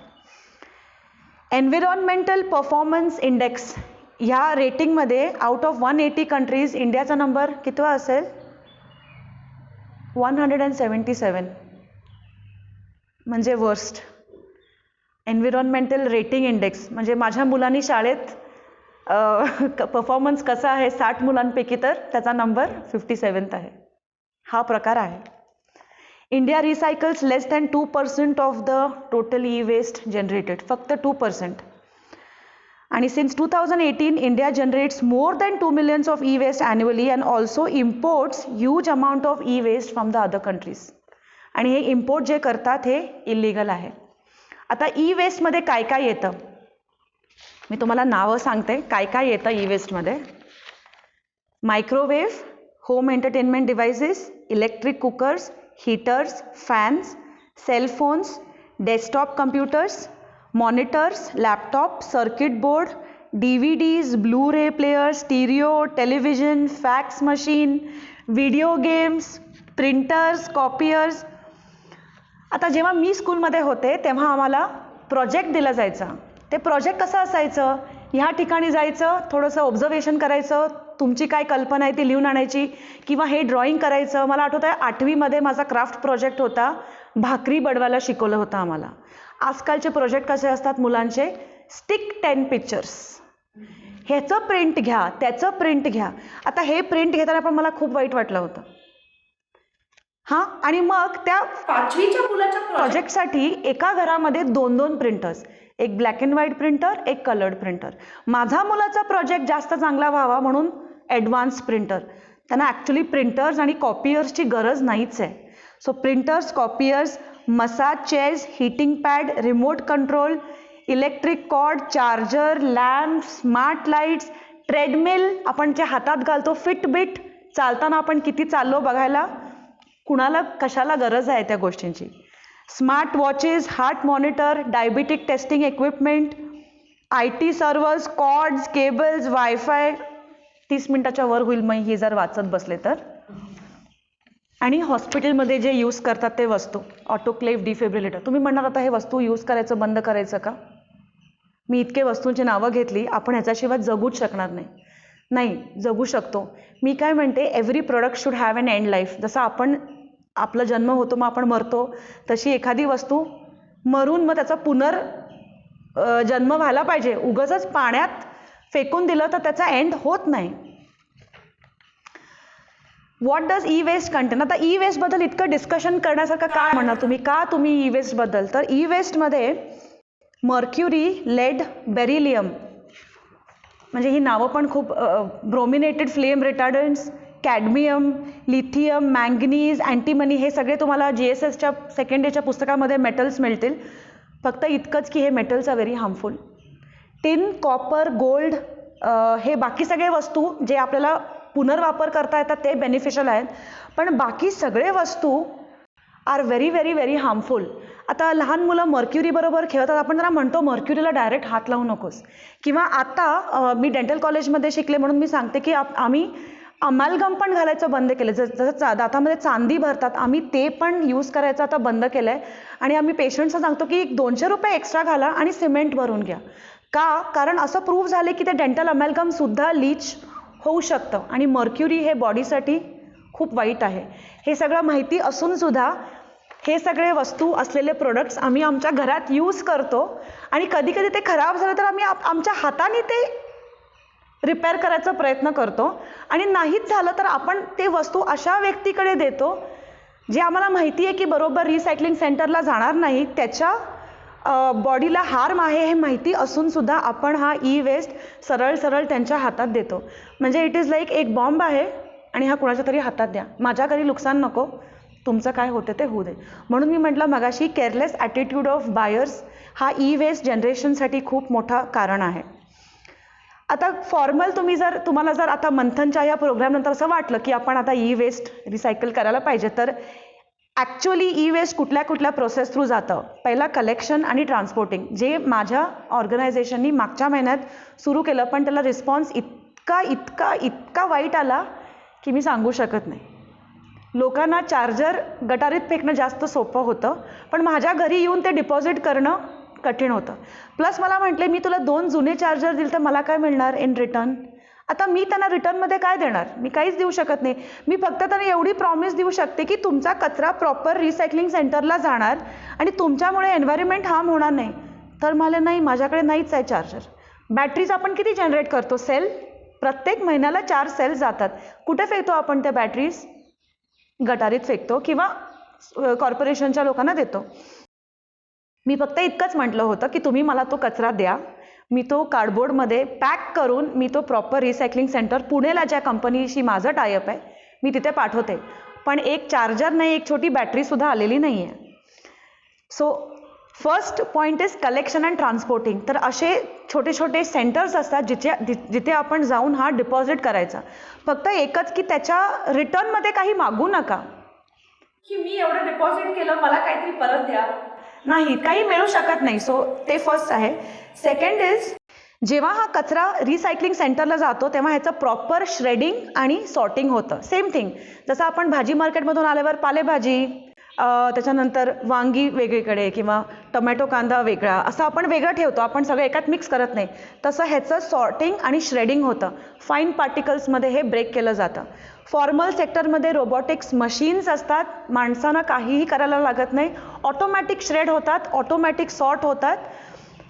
एन्व्हायरमेंटल परफॉर्मन्स इंडेक्स ह्या रेटिंगमध्ये आउट ऑफ 180 कंट्रीज इंडियाचा नंबर कितवा असेल? 177, म्हणजे वर्स्ट. एन्व्हायरमेंटल रेटिंग इंडेक्स म्हणजे माझ्या मुलांनी शाळेत परफॉर्मन्स कसा आहे 60 मुलांपैकी, तर त्याचा नंबर 57th आहे. हा प्रकार आहे. India recycles less than 2% of the total e waste generated, फक्त 2%. आणि since 2018 India generates more than 2 millions of e waste annually and also imports huge amount of e waste from the other countries. आणि हे import जे करतात हे illegal आहे. आता E वेस्टमध्ये काय काय येतं मी तुम्हाला नावं सांगते काय काय येतं ई वेस्टमध्ये. Microwave, home entertainment devices, electric cookers, heaters, fans, cell phones, desktop computers, monitors, laptop, circuit board, DVDs, blu ray player, stereo, television, fax machine, video games, printers, copiers. आता जेव्हा मी स्कूलमध्ये होते तेव्हा आम्हाला प्रोजेक्ट दिला जायचा. ते प्रोजेक्ट कसं असायचं, ह्या ठिकाणी जायचं, थोडंसं ऑब्झर्वेशन करायचं, तुमची काय कल्पना आहे ती लिहून आणायची किंवा हे ड्रॉइंग करायचं. मला आठवतं आहे 8वीमध्ये माझा क्राफ्ट प्रोजेक्ट होता, भाकरी बडवायला शिकवलं होतं आम्हाला. आजकालचे प्रोजेक्ट कसे असतात मुलांचे, स्टिक 10 पिक्चर्स, ह्याचं प्रिंट घ्या, त्याचं प्रिंट घ्या. आता हे प्रिंट घेताना पण मला खूप वाईट वाटलं होतं. हां, आणि मग त्या 5वीच्या मुलाच्या प्रोजेक्टसाठी एका घरामध्ये 2-2 प्रिंटर्स, एक ब्लॅक अँड व्हाईट प्रिंटर, एक कलर्ड प्रिंटर. माझा मुलाचा प्रोजेक्ट जास्त चांगला व्हावा म्हणून ॲडव्हान्स प्रिंटर. त्यांना ॲक्च्युली प्रिंटर्स आणि कॉपियर्सची गरज नाहीच आहे. So printers, copiers, massage chairs, heating pad, remote control, electric cord, charger, lamp, smart lights, treadmill आपण जे हातात घालतो, फिटबिट, चालताना आपण किती चाललो बघायला, कुणाला कशाला गरज आहे त्या गोष्टींची, smart watches, heart monitor, diabetic testing equipment, IT servers, cords, cables, wifi. 30 मिनिटाच्या वर होईल मग ही जर वाचत बसले तर. आणि हॉस्पिटलमध्ये जे यूज करतात ते वस्तू, ऑटोक्लेव्ह, डिफिब्रिलेटर. तुम्ही म्हणणार आता हे वस्तू यूज करायचं बंद करायचं का? मी इतके वस्तूंची नावं घेतली, आपण ह्याच्याशिवाय जगूच शकणार नाही. नाही, जगू शकतो. मी काय म्हणते, every product should have N end life. जसं आपण आपला जन्म होतो मग आपण मरतो, तशी एखादी वस्तू मरून मग त्याचा जन्म व्हायला पाहिजे. उगाचच पाण्यात फेकून दिलं तर त्याचा एंड होत नाही. What does e waste contain? आता ई वेस्टबद्दल इतकं डिस्कशन करण्यासारखं काय म्हणणार तुम्ही, का तुम्ही ई वेस्टबद्दल? तर ई वेस्टमध्ये मर्क्युरी, लेड, बेरिलियम, म्हणजे ही नावं पण खूप, brominated flame retardants, cadmium, lithium, manganese, antimony, हे सगळे तुम्हाला GSSच्या सेकंड डेच्या पुस्तकामध्ये मेटल्स मिळतील. फक्त इतकंच की हे metals are very harmful. Tin, copper, gold, हे बाकी सगळे वस्तू जे आपल्याला पुनर्वापर करता येतात ते बेनिफिशियल आहेत, पण बाकी सगळे वस्तू are very very very harmful. आता लहान मुलं मर्क्युरी बरोबर खेळतात, आपण जरा म्हणतो मर्क्युरीला डायरेक्ट हात लावू नकोस. किंवा आता मी डेंटल कॉलेजमध्ये शिकले म्हणून मी सांगते की आम्ही अमॅलगम पण घालायचं बंद केलं. जसं दातामध्ये चांदी भरतात, आम्ही ते पण यूज करायचं आता बंद केलं आहे. आणि आम्ही पेशंट्सना सांगतो की $200 एक्स्ट्रा घाला आणि सिमेंट भरून घ्या. का? कारण असं प्रूव्ह झाले की ते डेंटल अमॅलगमसुद्धा लीच होऊ शकतं आणि मर्क्युरी हे बॉडीसाठी खूप वाईट आहे. हे सगळं माहिती असूनसुद्धा हे सगळे वस्तू असलेले प्रोडक्ट्स आम्ही आमच्या घरात यूज करतो आणि कधी कधी ते खराब झालं तर आम्ही आमच्या हाताने ते रिपेअर करायचा प्रयत्न करतो आणि नाहीच झालं तर आपण ते वस्तू अशा व्यक्तीकडे देतो जे आम्हाला माहिती आहे की बरोबर रिसायकलिंग सेंटरला जाणार नाही, त्याच्या बॉडीला हार्म आहे हे माहिती असूनसुद्धा आपण हा ई वेस्ट सरळ सरळ त्यांच्या हातात देतो. म्हणजे इट इज लाईक एक बॉम्ब आहे आणि हा कुणाच्या तरी हातात द्या, माझ्या घरी नुकसान नको, तुमचं काय होतं ते होऊ दे. म्हणून मी म्हटलं मगाशी केअरलेस ॲटिट्यूड ऑफ बायर्स हा ई वेस्ट जनरेशनसाठी खूप मोठा कारण आहे. आता फॉर्मल तुम्हाला जर आता मंथनच्या या प्रोग्रामनंतर असं वाटलं की आपण आता ई वेस्ट रिसायकल करायला पाहिजे, तर ॲक्च्युअली ई वेस्ट कुठल्या कुठल्या प्रोसेस थ्रू जातं. पहिला कलेक्शन आणि ट्रान्सपोर्टिंग, जे माझ्या ऑर्गनायझेशननी मागच्या महिन्यात सुरू केलं, पण त्याला रिस्पॉन्स इतका इतका इतका वाईट आला की मी सांगू शकत नाही. लोकांना चार्जर गटारीत फेकणं जास्त सोपं होतं, पण माझ्या घरी येऊन ते डिपॉझिट करणं कठीण होतं. प्लस मला म्हटले मी तुला 2 जुने चार्जर दिले तर मला काय मिळणार इन रिटर्न? आता मी त्यांना रिटर्नमध्ये काय देणार? मी काहीच देऊ शकत नाही. मी फक्त त्यांना एवढी प्रॉमिस देऊ शकते की तुमचा कचरा प्रॉपर रिसायकलिंग सेंटरला जाणार आणि तुमच्यामुळे एन्व्हायरमेंट हार्म होणार नाही. तर मला नाही, माझ्याकडे नाहीच आहे चार्जर. बॅटरीज आपण किती जनरेट करतो? सेल, प्रत्येक महिन्याला 4 सेल जातात. कुठे फेकतो आपण त्या बॅटरीज? गटारीत फेकतो किंवा कॉर्पोरेशनच्या लोकांना देतो. मी फक्त इतकंच म्हटलं होतं की तुम्ही मला तो कचरा द्या, मी तो कार्डबोर्डमध्ये पॅक करून मी तो प्रॉपर रिसायकलिंग सेंटर पुणेला ज्या कंपनीशी माझं टायअप आहे मी तिथे पाठवते. पण एक चार्जर नाही, एक छोटी बॅटरीसुद्धा आलेली नाही आहे. So first point is collection and transporting. तर असे छोटे छोटे सेंटर्स असतात जिथे आपण जाऊन हा डिपॉझिट करायचा. फक्त एकच की त्याच्या रिटर्नमध्ये काही मागू नका की मी एवढं डिपॉझिट केलं, मला काहीतरी परत द्या. नाही, काही मिळू शकत नाही. सो ते फर्स्ट आहे. सेकंड इज जेव्हा हा कचरा रिसायकलिंग सेंटरला जातो तेव्हा ह्याचं प्रॉपर श्रेडिंग आणि सॉर्टिंग होतं. सेम थिंग जसं आपण भाजी मार्केटमधून आल्यावर पालेभाजी, त्याच्यानंतर वांगी वेगळीकडे किंवा टोमॅटो कांदा वेगळा असं आपण वेगळं ठेवतो, आपण सगळं एकात मिक्स करत नाही. तसं ह्याचं सॉर्टिंग आणि श्रेडिंग होतं. फाईन पार्टिकल्समध्ये हे ब्रेक केलं जातं. फॉर्मल सेक्टरमध्ये रोबोटिक्स मशीन्स असतात, माणसांना काहीही करायला लागत नाही, ऑटोमॅटिक श्रेड होतात, ऑटोमॅटिक सॉर्ट होतात.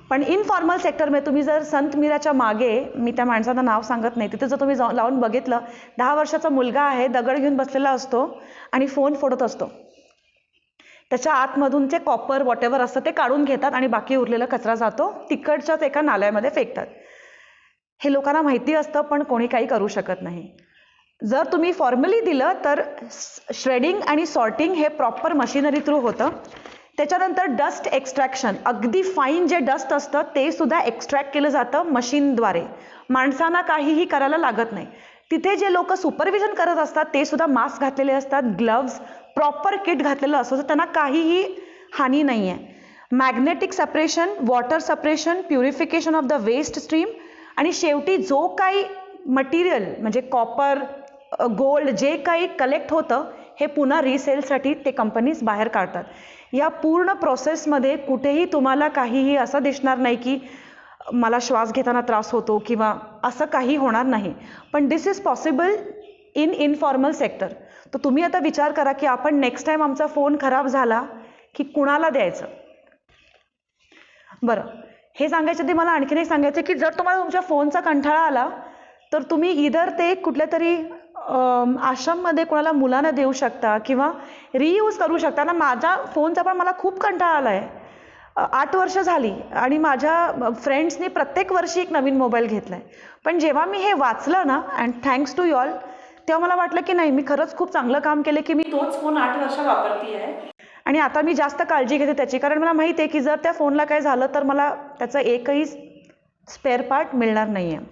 पण इनफॉर्मल सेक्टरमध्ये तुम्ही जर संत मीराच्या मागे, मी त्या माणसाचं नाव सांगत नाही, तिथे जर तुम्ही लावून बघितलं, 10 वर्षाचा मुलगा आहे, दगड घेऊन बसलेला असतो आणि फोन फोडत असतो. त्याच्या आतमधून ते कॉपर वॉटेवर असतं ते काढून घेतात आणि बाकी उरलेला कचरा जातो तिकडच्याच एका नाल्यामध्ये फेकतात. हे लोकांना माहिती असतं पण कोणी काही करू शकत नाही. जर तुम्ही फॉर्मली दिलं तर श्रेडिंग आणि सॉर्टिंग हे प्रॉपर मशिनरी थ्रू होतं. त्याच्यानंतर डस्ट एक्स्ट्रॅक्शन, अगदी फाईन जे डस्ट असतं ते सुद्धा एक्स्ट्रॅक्ट केलं जातं मशीनद्वारे. माणसांना काहीही करायला लागत नाही. तिथे जे लोक सुपरविजन करत असतात ते सुद्धा मास्क घातलेले असतात, ग्लव्ज, प्रॉपर किट घातलेलं असतं, तर त्यांना काहीही हानी नाही आहे. Magnetic separation, water separation, purification of the waste stream आणि शेवटी जो काही मटेरियल म्हणजे कॉपर, गोल्ड जे काही कलेक्ट होतं हे पुन्हा रिसेलसाठी ते कंपनीज बाहेर काढतात. या पूर्ण प्रोसेसमध्ये कुठेही तुम्हाला काहीही असं दिसणार नाही की मला श्वास घेताना त्रास होतो किंवा असं काही होणार नाही. पण this is possible in informal sector. तर तुम्ही आता विचार करा की आपण नेक्स्ट टाइम आमचा फोन खराब झाला की कुणाला द्यायचं. बरं, हे सांगायचं ते मला आणखीन एक सांगायचं की जर तुम्हाला तुमच्या फोनचा कंटाळा आला तर तुम्ही इधर ते कुठल्या तरी आश्रममध्ये कोणाला मुलांना देऊ शकता किंवा रियूज करू शकता ना. माझ्या फोनचा पण मला खूप कंटाळा आला आहे. 8 वर्ष झाली आणि माझ्या फ्रेंड्सनी प्रत्येक वर्षी एक नवीन मोबाईल घेतला आहे. पण जेव्हा मी हे वाचलं ना, and thanks to you all, तेव्हा मला वाटलं की नाही, मी खरंच खूप चांगलं काम केलं की मी तोच फोन 8 वर्ष वापरती आहे आणि आता मी जास्त काळजी घेते त्याची. कारण मला माहिती आहे की जर त्या फोनला काय झालं तर मला त्याचं एकही स्पेअर पार्ट मिळणार नाही आहे.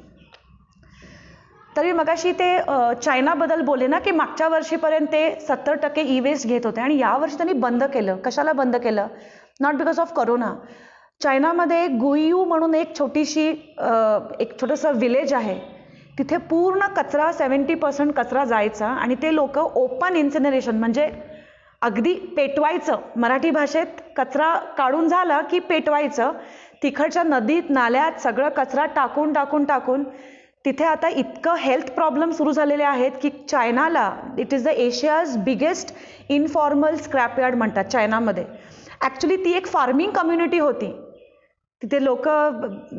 तरी मगाशी ते चायनाबद्दल बोलले ना की मागच्या वर्षीपर्यंत ते 70% ई वेस्ट घेत होते आणि यावर्षी त्यांनी बंद केलं. कशाला बंद केलं? Not because of corona. चायनामध्ये गुईयू म्हणून एक छोटंसं विलेज आहे. तिथे पूर्ण कचरा 70% कचरा जायचा आणि ते लोक ओपन इन्सिनरेशन म्हणजे अगदी पेटवायचं. मराठी भाषेत कचरा काढून झाला की पेटवायचं. तिकडच्या नदीत नाल्यात सगळं कचरा टाकून तिथे आता इतकं हेल्थ प्रॉब्लेम सुरू झालेले आहेत की चायनाला it is the Asia's biggest informal scrapyard म्हणतात चायनामध्ये. ॲक्च्युली ती एक फार्मिंग कम्युनिटी होती. तिथे लोक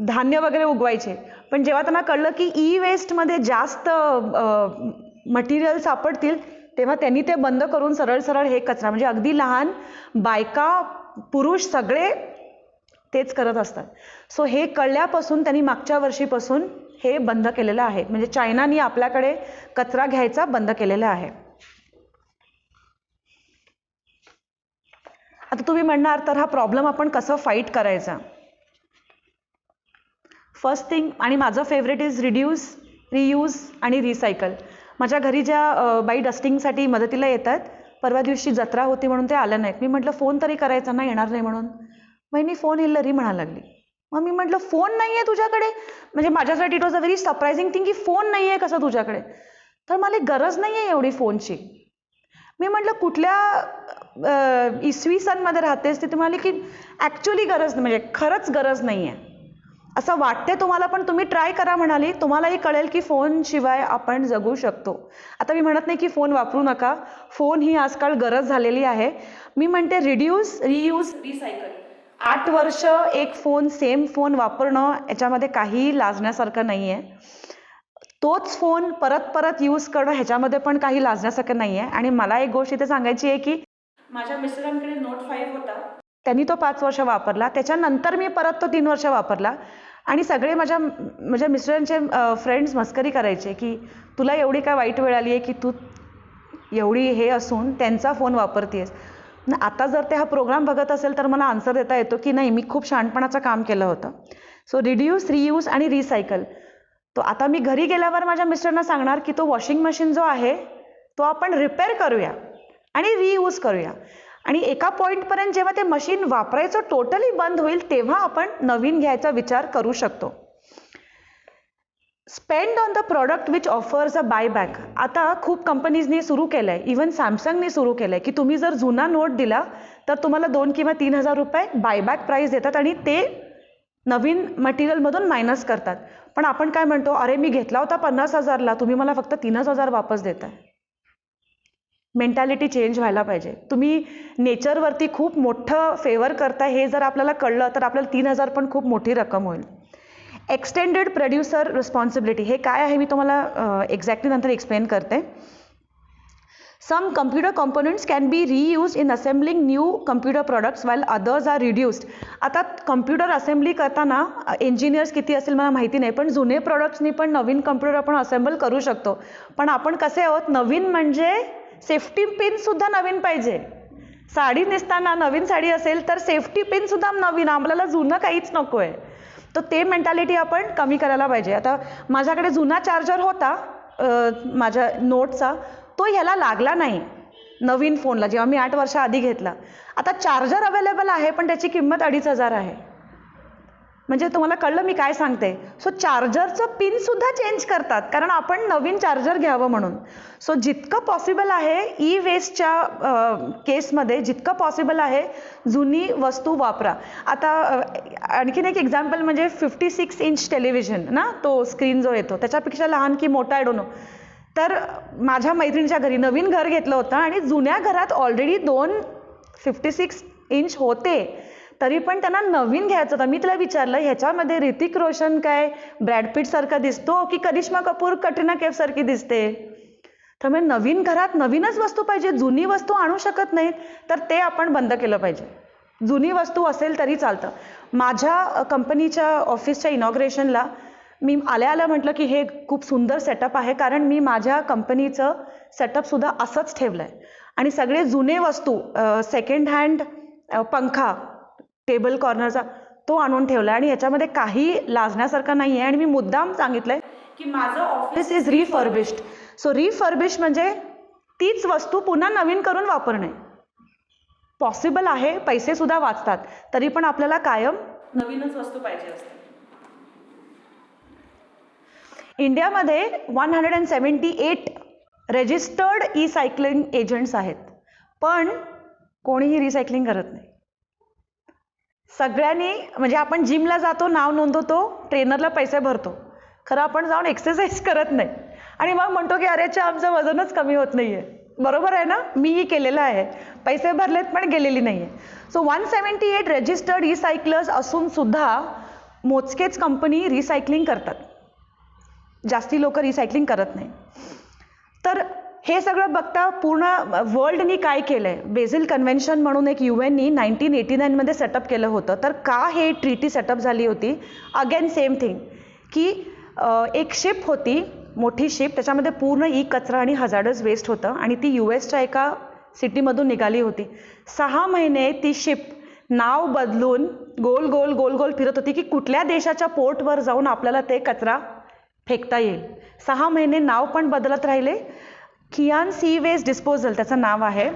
धान्य वगैरे उगवायचे. पण जेव्हा त्यांना कळलं की ई वेस्टमध्ये जास्त मटेरियल सापडतील तेव्हा त्यांनी ते बंद करून सरळ हे कचरा म्हणजे अगदी लहान बायका पुरुष सगळे तेच करत असतात. सो हे कळल्यापासून त्यांनी मागच्या वर्षीपासून हे बंद केलेलं आहे. म्हणजे चायनाने आपल्याकडे कचरा घ्यायचा बंद केलेला आहे. आता तुम्ही म्हणणार तर हा प्रॉब्लेम आपण कसं फाईट करायचा? फर्स्ट थिंग आणि माझं फेवरेट इज रिड्यूस, रियूज आणि रिसायकल. माझ्या घरी ज्या बाई डस्टिंगसाठी मदतीला येतात, परवा दिवशी जत्रा होती म्हणून ते आल्या नाहीत. मी म्हटलं फोन तरी करायचा ना, येणार नाही म्हणून. वहिनी फोन येईल री म्हणायला लागली. मग मी म्हटलं फोन नाही आहे तुझ्याकडे? म्हणजे माझ्यासाठी it was a very surprising thing की फोन नाही आहे कसं तुझ्याकडे? तर मला गरज नाही आहे एवढी फोनची. मी म्हटलं कुठल्या इसवी सनमध्ये राहतेस? ते म्हणाले की ॲक्च्युली गरज नाही, म्हणजे खरंच गरज नाही आहे. असं वाटते तुम्हाला पण तुम्ही ट्राय करा म्हणाली. तुम्हालाही कळेल की फोनशिवाय आपण जगू शकतो. आता मी म्हणत नाही की फोन वापरू नका, फोन ही आजकाल गरज झालेली आहे. मी म्हणते रिड्यूस, रियूज, रिसायकल. 8 वर्ष एक फोन, सेम फोन वापरणं याच्यामध्ये काहीही लाजण्यासारखं नाही आहे. तोच फोन परत यूज करणं ह्याच्यामध्ये पण काही लाजण्यासारखं नाही आहे. आणि मला एक गोष्ट इथे सांगायची आहे की माझ्या मिस्टरांकडे नोट 5 होता. त्यांनी तो 5 वर्ष वापरला. त्याच्यानंतर मी परत तो 3 वर्ष वापरला आणि सगळे माझ्या मिस्टरांचे फ्रेंड्स मस्करी करायचे की तुला एवढी काय वाईट वेळ आली आहे की तू एवढी हे असून त्यांचा फोन वापरतेस. आता जर ते हा प्रोग्राम बघत असेल तर मला आन्सर देता येतो की नाही, मी खूप शहाणपणाचं काम केलं होतं. सो रिड्यूस, रियूज आणि रिसायकल. तो आता मी घरी गेल्यावर माझ्या मिस्टरांना सांगणार की तो वॉशिंग मशीन जो आहे तो आपण रिपेअर करूया आणि रियूज करूया. आणि एका पॉईंटपर्यंत जेव्हा ते मशीन वापरायचं टोटली बंद होईल तेव्हा आपण नवीन घ्यायचा विचार करू शकतो. Spend on the product which offers a buyback. आता खूप कंपनीजनी सुरू केलं आहे, इवन सॅमसंगनी सुरू केलं आहे की तुम्ही जर जुना नोट दिला तर तुम्हाला 2 किंवा 3,000 रुपये बायबॅक प्राईस देतात आणि ते नवीन मटेरियलमधून मायनस करतात. पण आपण काय म्हणतो, अरे मी घेतला होता 50,000ला, तुम्ही मला फक्त 3,000 वापस देताय. मेंटॅलिटी चेंज व्हायला पाहिजे. तुम्ही नेचरवरती खूप मोठं फेवर करताय हे जर आपल्याला कळलं तर आपल्याला 3,000 पण खूप मोठी रक्कम होईल. एक्सटेंडेड प्रोड्युसर रिस्पॉन्सिबिलिटी हे काय आहे मी तुम्हाला एक्झॅक्टली नंतर एक्सप्लेन करते. Some computer components can be reuse in assembling new computer products while others are reduced. आता कम्प्युटर असेंबली करताना इंजिनियर्स किती असेल मला माहिती नाही, पण जुने प्रोडक्ट्सनी पण नवीन कम्प्युटर आपण असेंबल करू शकतो. पण आपण कसे आहोत, नवीन म्हणजे सेफ्टी पिनसुद्धा नवीन पाहिजे. साडी नेसताना नवीन साडी असेल तर सेफ्टी पिनसुद्धा नवीन, आपल्याला जुनं काहीच नको आहे. तर ते मेंटॅलिटी आपण कमी करायला पाहिजे. आता माझ्याकडे जुना चार्जर होता माझ्या नोटचा, तो ह्याला लागला नाही नवीन फोनला जेव्हा मी 8 वर्ष आधी घेतला. आता चार्जर अवेलेबल आहे पण त्याची किंमत 2,500 आहे. म्हणजे तुम्हाला कळलं मी काय सांगते. सो चार्जरचं पिनसुद्धा चेंज करतात कारण आपण नवीन चार्जर घ्यावं म्हणून. सो जितकं पॉसिबल आहे ई वेस्टच्या केसमध्ये जितकं पॉसिबल आहे जुनी वस्तू वापरा. आता आणखीन एक एक्झाम्पल म्हणजे 56 इंच टेलिव्हिजन ना, तो स्क्रीन जो येतो त्याच्यापेक्षा लहान की मोठा आय डोंट नो. तर माझ्या मैत्रिणीच्या घरी नवीन घर घेतलं होतं आणि जुन्या घरात ऑलरेडी 2 56 इंच होते, तरी पण त्यांना नवीन घ्यायचं होतं. मी तिला विचारलं, ह्याच्यामध्ये ऋतिक रोशन काय ब्रॅड पिट सारखा दिसतो की करिश्मा कपूर कटरीना कैफ सारखी दिसते. तर मग नवीन घरात नवीनच वस्तू पाहिजे, जुनी वस्तू आणू शकत नाहीत. तर ते आपण बंद केलं पाहिजे. जुनी वस्तू असेल तरी चालतं. माझ्या कंपनीच्या ऑफिसच्या इनॉग्रेशनला मी आल्या म्हटलं की हे खूप सुंदर सेटअप आहे, कारण मी माझ्या कंपनीचं सेटअपसुद्धा असंच ठेवलं आहे. आणि सगळे जुने वस्तू सेकंड हँड पंखा टेबल कॉर्नरचा तो आणून ठेवला आणि ह्याच्यामध्ये काही लाजण्यासारखं नाही आहे. आणि मी मुद्दाम सांगितलंय की माझं office this is refurbished. So refurbish म्हणजे तीच वस्तू पुन्हा नवीन करून वापरणे पॉसिबल आहे. पैसे सुद्धा वाचतात, तरी पण आपल्याला कायम नवीनच वस्तू पाहिजे असते. इंडियामध्ये 178 रजिस्टर्ड ई सायकलिंग एजंट्स आहेत, पण कोणीही रिसायकलिंग करत नाही. सगळ्यांनी म्हणजे आपण जिमला जातो, नाव नोंदवतो, ट्रेनरला पैसे भरतो, खरं आपण जाऊन एक्सरसाइज करत नाही आणि मग म्हणतो की अरेच्या आमचं वजनच कमी होत नाही आहे. बरोबर आहे ना, मीही केलेलं आहे, पैसे भरलेत पण गेलेली नाही आहे. सो 178 रजिस्टर्ड ई सायकलर्स असून सुद्धा मोजकेच कंपनी रिसायकलिंग करतात, जास्ती लोक रिसायकलिंग करत नाही. तर हे सगळं बघता पूर्ण वर्ल्डनी काय केलं आहे, बेझिल कन्व्हेन्शन म्हणून एक UNनी 1989मध्ये सेटअप केलं होतं. तर का हे ट्रीटी सेटअप झाली होती, अगेन सेम थिंग की एक शिप होती, मोठी शिप, त्याच्यामध्ये पूर्ण ई कचरा आणि हजार्डस वेस्ट होतं आणि ती USच्या एका सिटीमधून निघाली होती. 6 महिने ती शिप नाव बदलून गोल गोल गोल गोल फिरत होती की कुठल्या देशाच्या पोर्टवर जाऊन आपल्याला ते कचरा फेकता येईल. 6 महिने नाव पण बदलत राहिले. खियान सी वेस्ट डिस्पोजल त्याचं नाव आहे.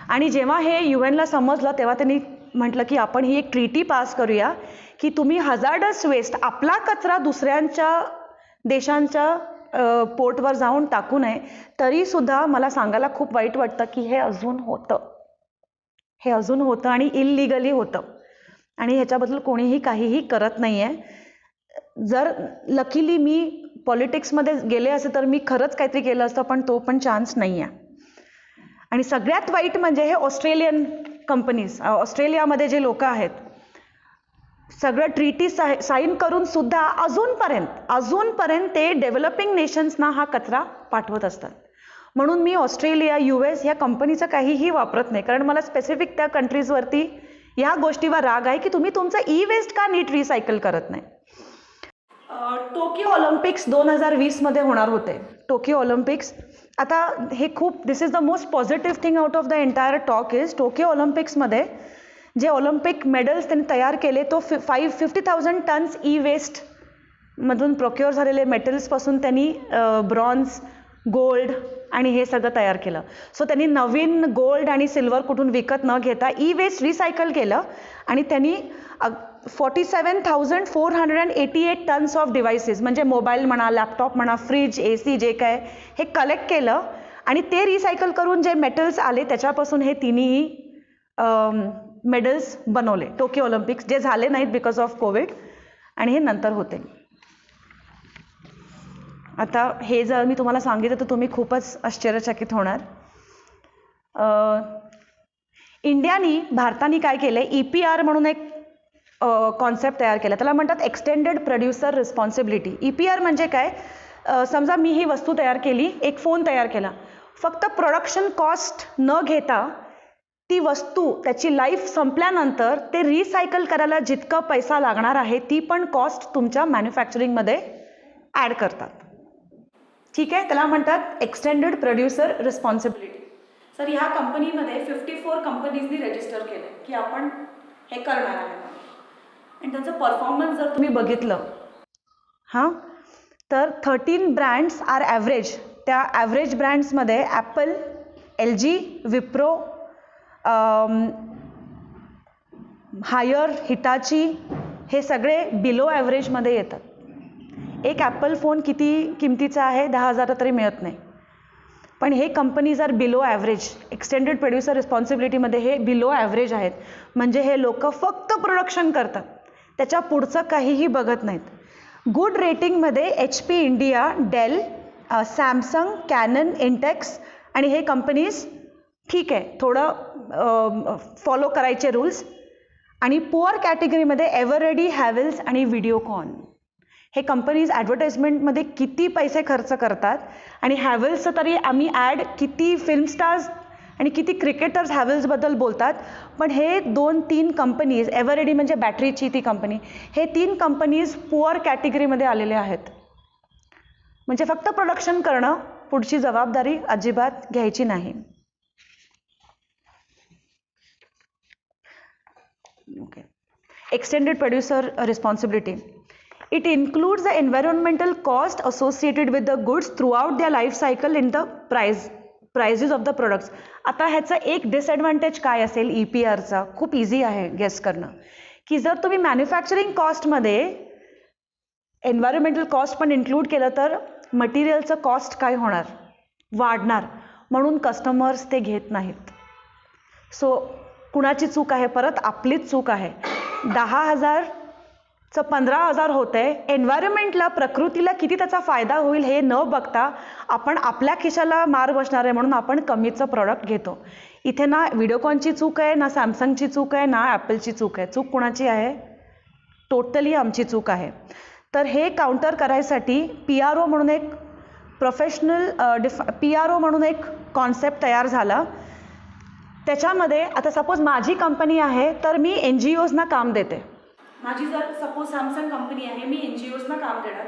आणि जेव्हा हे UNला समजलं तेव्हा त्यांनी म्हटलं की आपण ही एक ट्रीटी पास करूया की तुम्ही हजार्डस वेस्ट, आपला कचरा दुसऱ्यांच्या देशांच्या पोर्टवर जाऊन टाकू नये. तरीसुद्धा मला सांगायला खूप वाईट वाटतं की हे अजून होतं आणि इल्लिगली होतं आणि ह्याच्याबद्दल कोणीही काहीही करत नाही आहे. जर लकीली मी पॉलिटिक्समध्ये गेले असे तर मी खरंच काहीतरी केलं असतं, पण तो पण चान्स नाही आहे. आणि सगळ्यात वाईट म्हणजे हे ऑस्ट्रेलियन कंपनीज, ऑस्ट्रेलियामध्ये जे लोक आहेत, सगळं ट्रीटी साईन करून सुद्धा अजूनपर्यंत ते डेव्हलपिंग नेशन्सना हा कचरा पाठवत असतात. म्हणून मी ऑस्ट्रेलिया US ह्या कंपनीचं काहीही वापरत नाही, कारण मला स्पेसिफिक त्या कंट्रीजवरती ह्या गोष्टीवर राग आहे की तुम्ही तुमचं ई वेस्ट का नीट रिसायकल करत नाही. टोकियो ऑलिम्पिक्स 2020 मध्ये होणार होते. टोकियो ऑलिम्पिक्स आता हे खूप this is the most positive thing out of the entire talk is Tokyo ऑलिम्पिक्समध्ये जे ऑलिम्पिक मेडल्स त्यांनी तयार केले तो 50,000 टन्स ई वेस्ट मधून प्रोक्युअर झालेले मेटल्सपासून त्यांनी ब्रॉन्झ, गोल्ड आणि हे सगळं तयार केलं. सो त्यांनी नवीन गोल्ड आणि सिल्वर कुठून विकत न घेता ई वेस्ट रिसायकल केलं आणि त्यांनी 47,488 टन्स ऑफ डिव्हाइसेस म्हणजे मोबाईल म्हणा, लॅपटॉप म्हणा, फ्रीज, AC जे काय हे कलेक्ट केलं आणि ते रिसायकल करून जे मेटल्स आले त्याच्यापासून हे तिन्ही मेडल्स बनवले. टोकियो ऑलिम्पिक्स जे झाले नाहीत बिकॉज ऑफ कोविड आणि हे नंतर होते. आता हे जर मी तुम्हाला सांगितलं तर तुम्ही खूपच आश्चर्यचकित होणार. भारताने काय केलं, EPR म्हणून एक कॉन्सेप्ट तयार केला. त्याला म्हणतात एक्सटेंडेड प्रोड्युसर रिस्पॉन्सिबिलिटी. EPR म्हणजे काय, समजा मी ही वस्तू तयार केली, एक फोन तयार केला, फक्त प्रोडक्शन कॉस्ट न घेता ती वस्तू त्याची लाईफ संपल्यानंतर ते रिसायकल करायला जितका पैसा लागणार आहे ती पण कॉस्ट तुमच्या मॅन्युफॅक्चरिंगमध्ये ॲड करतात. ठीक आहे, त्याला म्हणतात एक्सटेंडेड प्रोड्युसर रिस्पॉन्सिबिलिटी. सर ह्या कंपनीमध्ये 54 कंपनीजनी रजिस्टर केलं की आपण हे करणार आहे आणि त्यांचं परफॉर्मन्स जर तुम्ही बघितलं हां तर 13 ब्रँड्स आर ॲव्हरेज. त्या ॲव्हरेज ब्रँड्समध्ये Apple, LG, Wipro, Haier, Hitachi हे सगळे बिलो ॲव्हरेजमध्ये येतात. एक ॲपल फोन किती किमतीचा आहे, 10,000 तरी मिळत नाही. पण हे companies are below average. Extended producer रिस्पॉन्सिबिलिटीमध्ये हे बिलो ॲव्हरेज आहेत. म्हणजे हे लोक फक्त प्रोडक्शन करतात, त्याच्या पुढचं काहीही बघत नाहीत. गुड रेटिंगमध्ये HP India, Dell, Samsung, Canon, Intex आणि हे कंपनीज ठीक आहे थोडं फॉलो करायचे रूल्स. आणि पुअर कॅटेगरीमध्ये एव्हररेडी, हॅवेल्स आणि व्हिडिओकॉन हे कंपनीज ॲडव्हर्टाइजमेंटमध्ये किती पैसे खर्च करतात. आणि हॅवेल्सचं तरी आम्ही ॲड किती फिल्म स्टार्स आणि किती क्रिकेटर्स हॅवेल्सबद्दल बोलतात. पण हे 2-3 कंपनीज, एव्हररेडी म्हणजे बॅटरीची ती कंपनी, हे 3 कंपनीज पुअर कॅटेगरीमध्ये आलेले आहेत. म्हणजे फक्त प्रोडक्शन करणं, पुढची जबाबदारी अजिबात घ्यायची नाही. Okay, extended producer responsibility. It includes the environmental cost associated with the goods throughout their life cycle in the prices of the products. आता ह्याचं एक डिसएडव्हान्टेज काय असेल EPRचा, खूप इझी आहे गेस करणं, की जर तुम्ही मॅन्युफॅक्चरिंग कॉस्टमध्ये एन्व्हायरमेंटल कॉस्ट पण इन्क्लूड केलं तर मटेरियलचं कॉस्ट काय होणार, वाढणार. म्हणून कस्टमर्स ते घेत नाहीत. सो कुणाची चूक आहे, परत आपलीच चूक आहे. 10,000चं 15,000 होते. एन्व्हायरमेंटला, प्रकृतीला किती त्याचा फायदा होईल हे न बघता आपण आपल्या खिशाला मार बसणार आहे म्हणून आपण कमीचं प्रॉडक्ट घेतो. इथे ना व्हिडिओकॉनची चूक आहे, ना सॅमसंगची चूक आहे, ना ॲपलची चूक आहे. चूक कुणाची आहे, टोटली आमची चूक आहे. तर हे काउंटर करायसाठी PRO म्हणून एक प्रोफेशनल PRO म्हणून एक कॉन्सेप्ट तयार झाला. त्याच्यामध्ये आता सपोज माझी कंपनी आहे तर मी NGOजना काम देते. माझी जर सपोज सॅमसंग कंपनी आहे, मी NGOजना काम देणार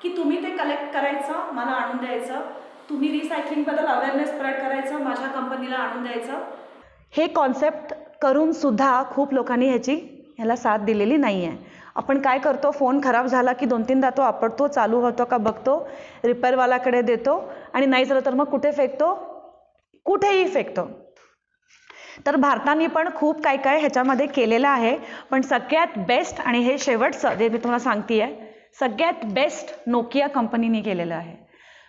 की तुम्ही ते कलेक्ट करायचं, मला आणून द्यायचं, तुम्ही रिसायकलिंगबद्दल अवेअरनेस स्प्रेड करायचं, माझ्या कंपनीला आणून द्यायचं. हे कॉन्सेप्ट करून सुद्धा खूप लोकांनी ह्याला साथ दिलेली नाही आहे. आपण काय करतो, फोन खराब झाला की 2-3दा तो आपटतो, चालू होतो का बघतो, रिपेअरवाल्याकडे देतो आणि नाही झालं तर मग कुठे फेकतो, कुठेही फेकतो. तर भारताने पण खूप काय काय ह्याच्यामध्ये केलेलं आहे. पण सगळ्यात बेस्ट आणि हे शेवटचं जे मी तुम्हाला सांगते आहे, सगळ्यात बेस्ट नोकिया कंपनीने केलेलं आहे.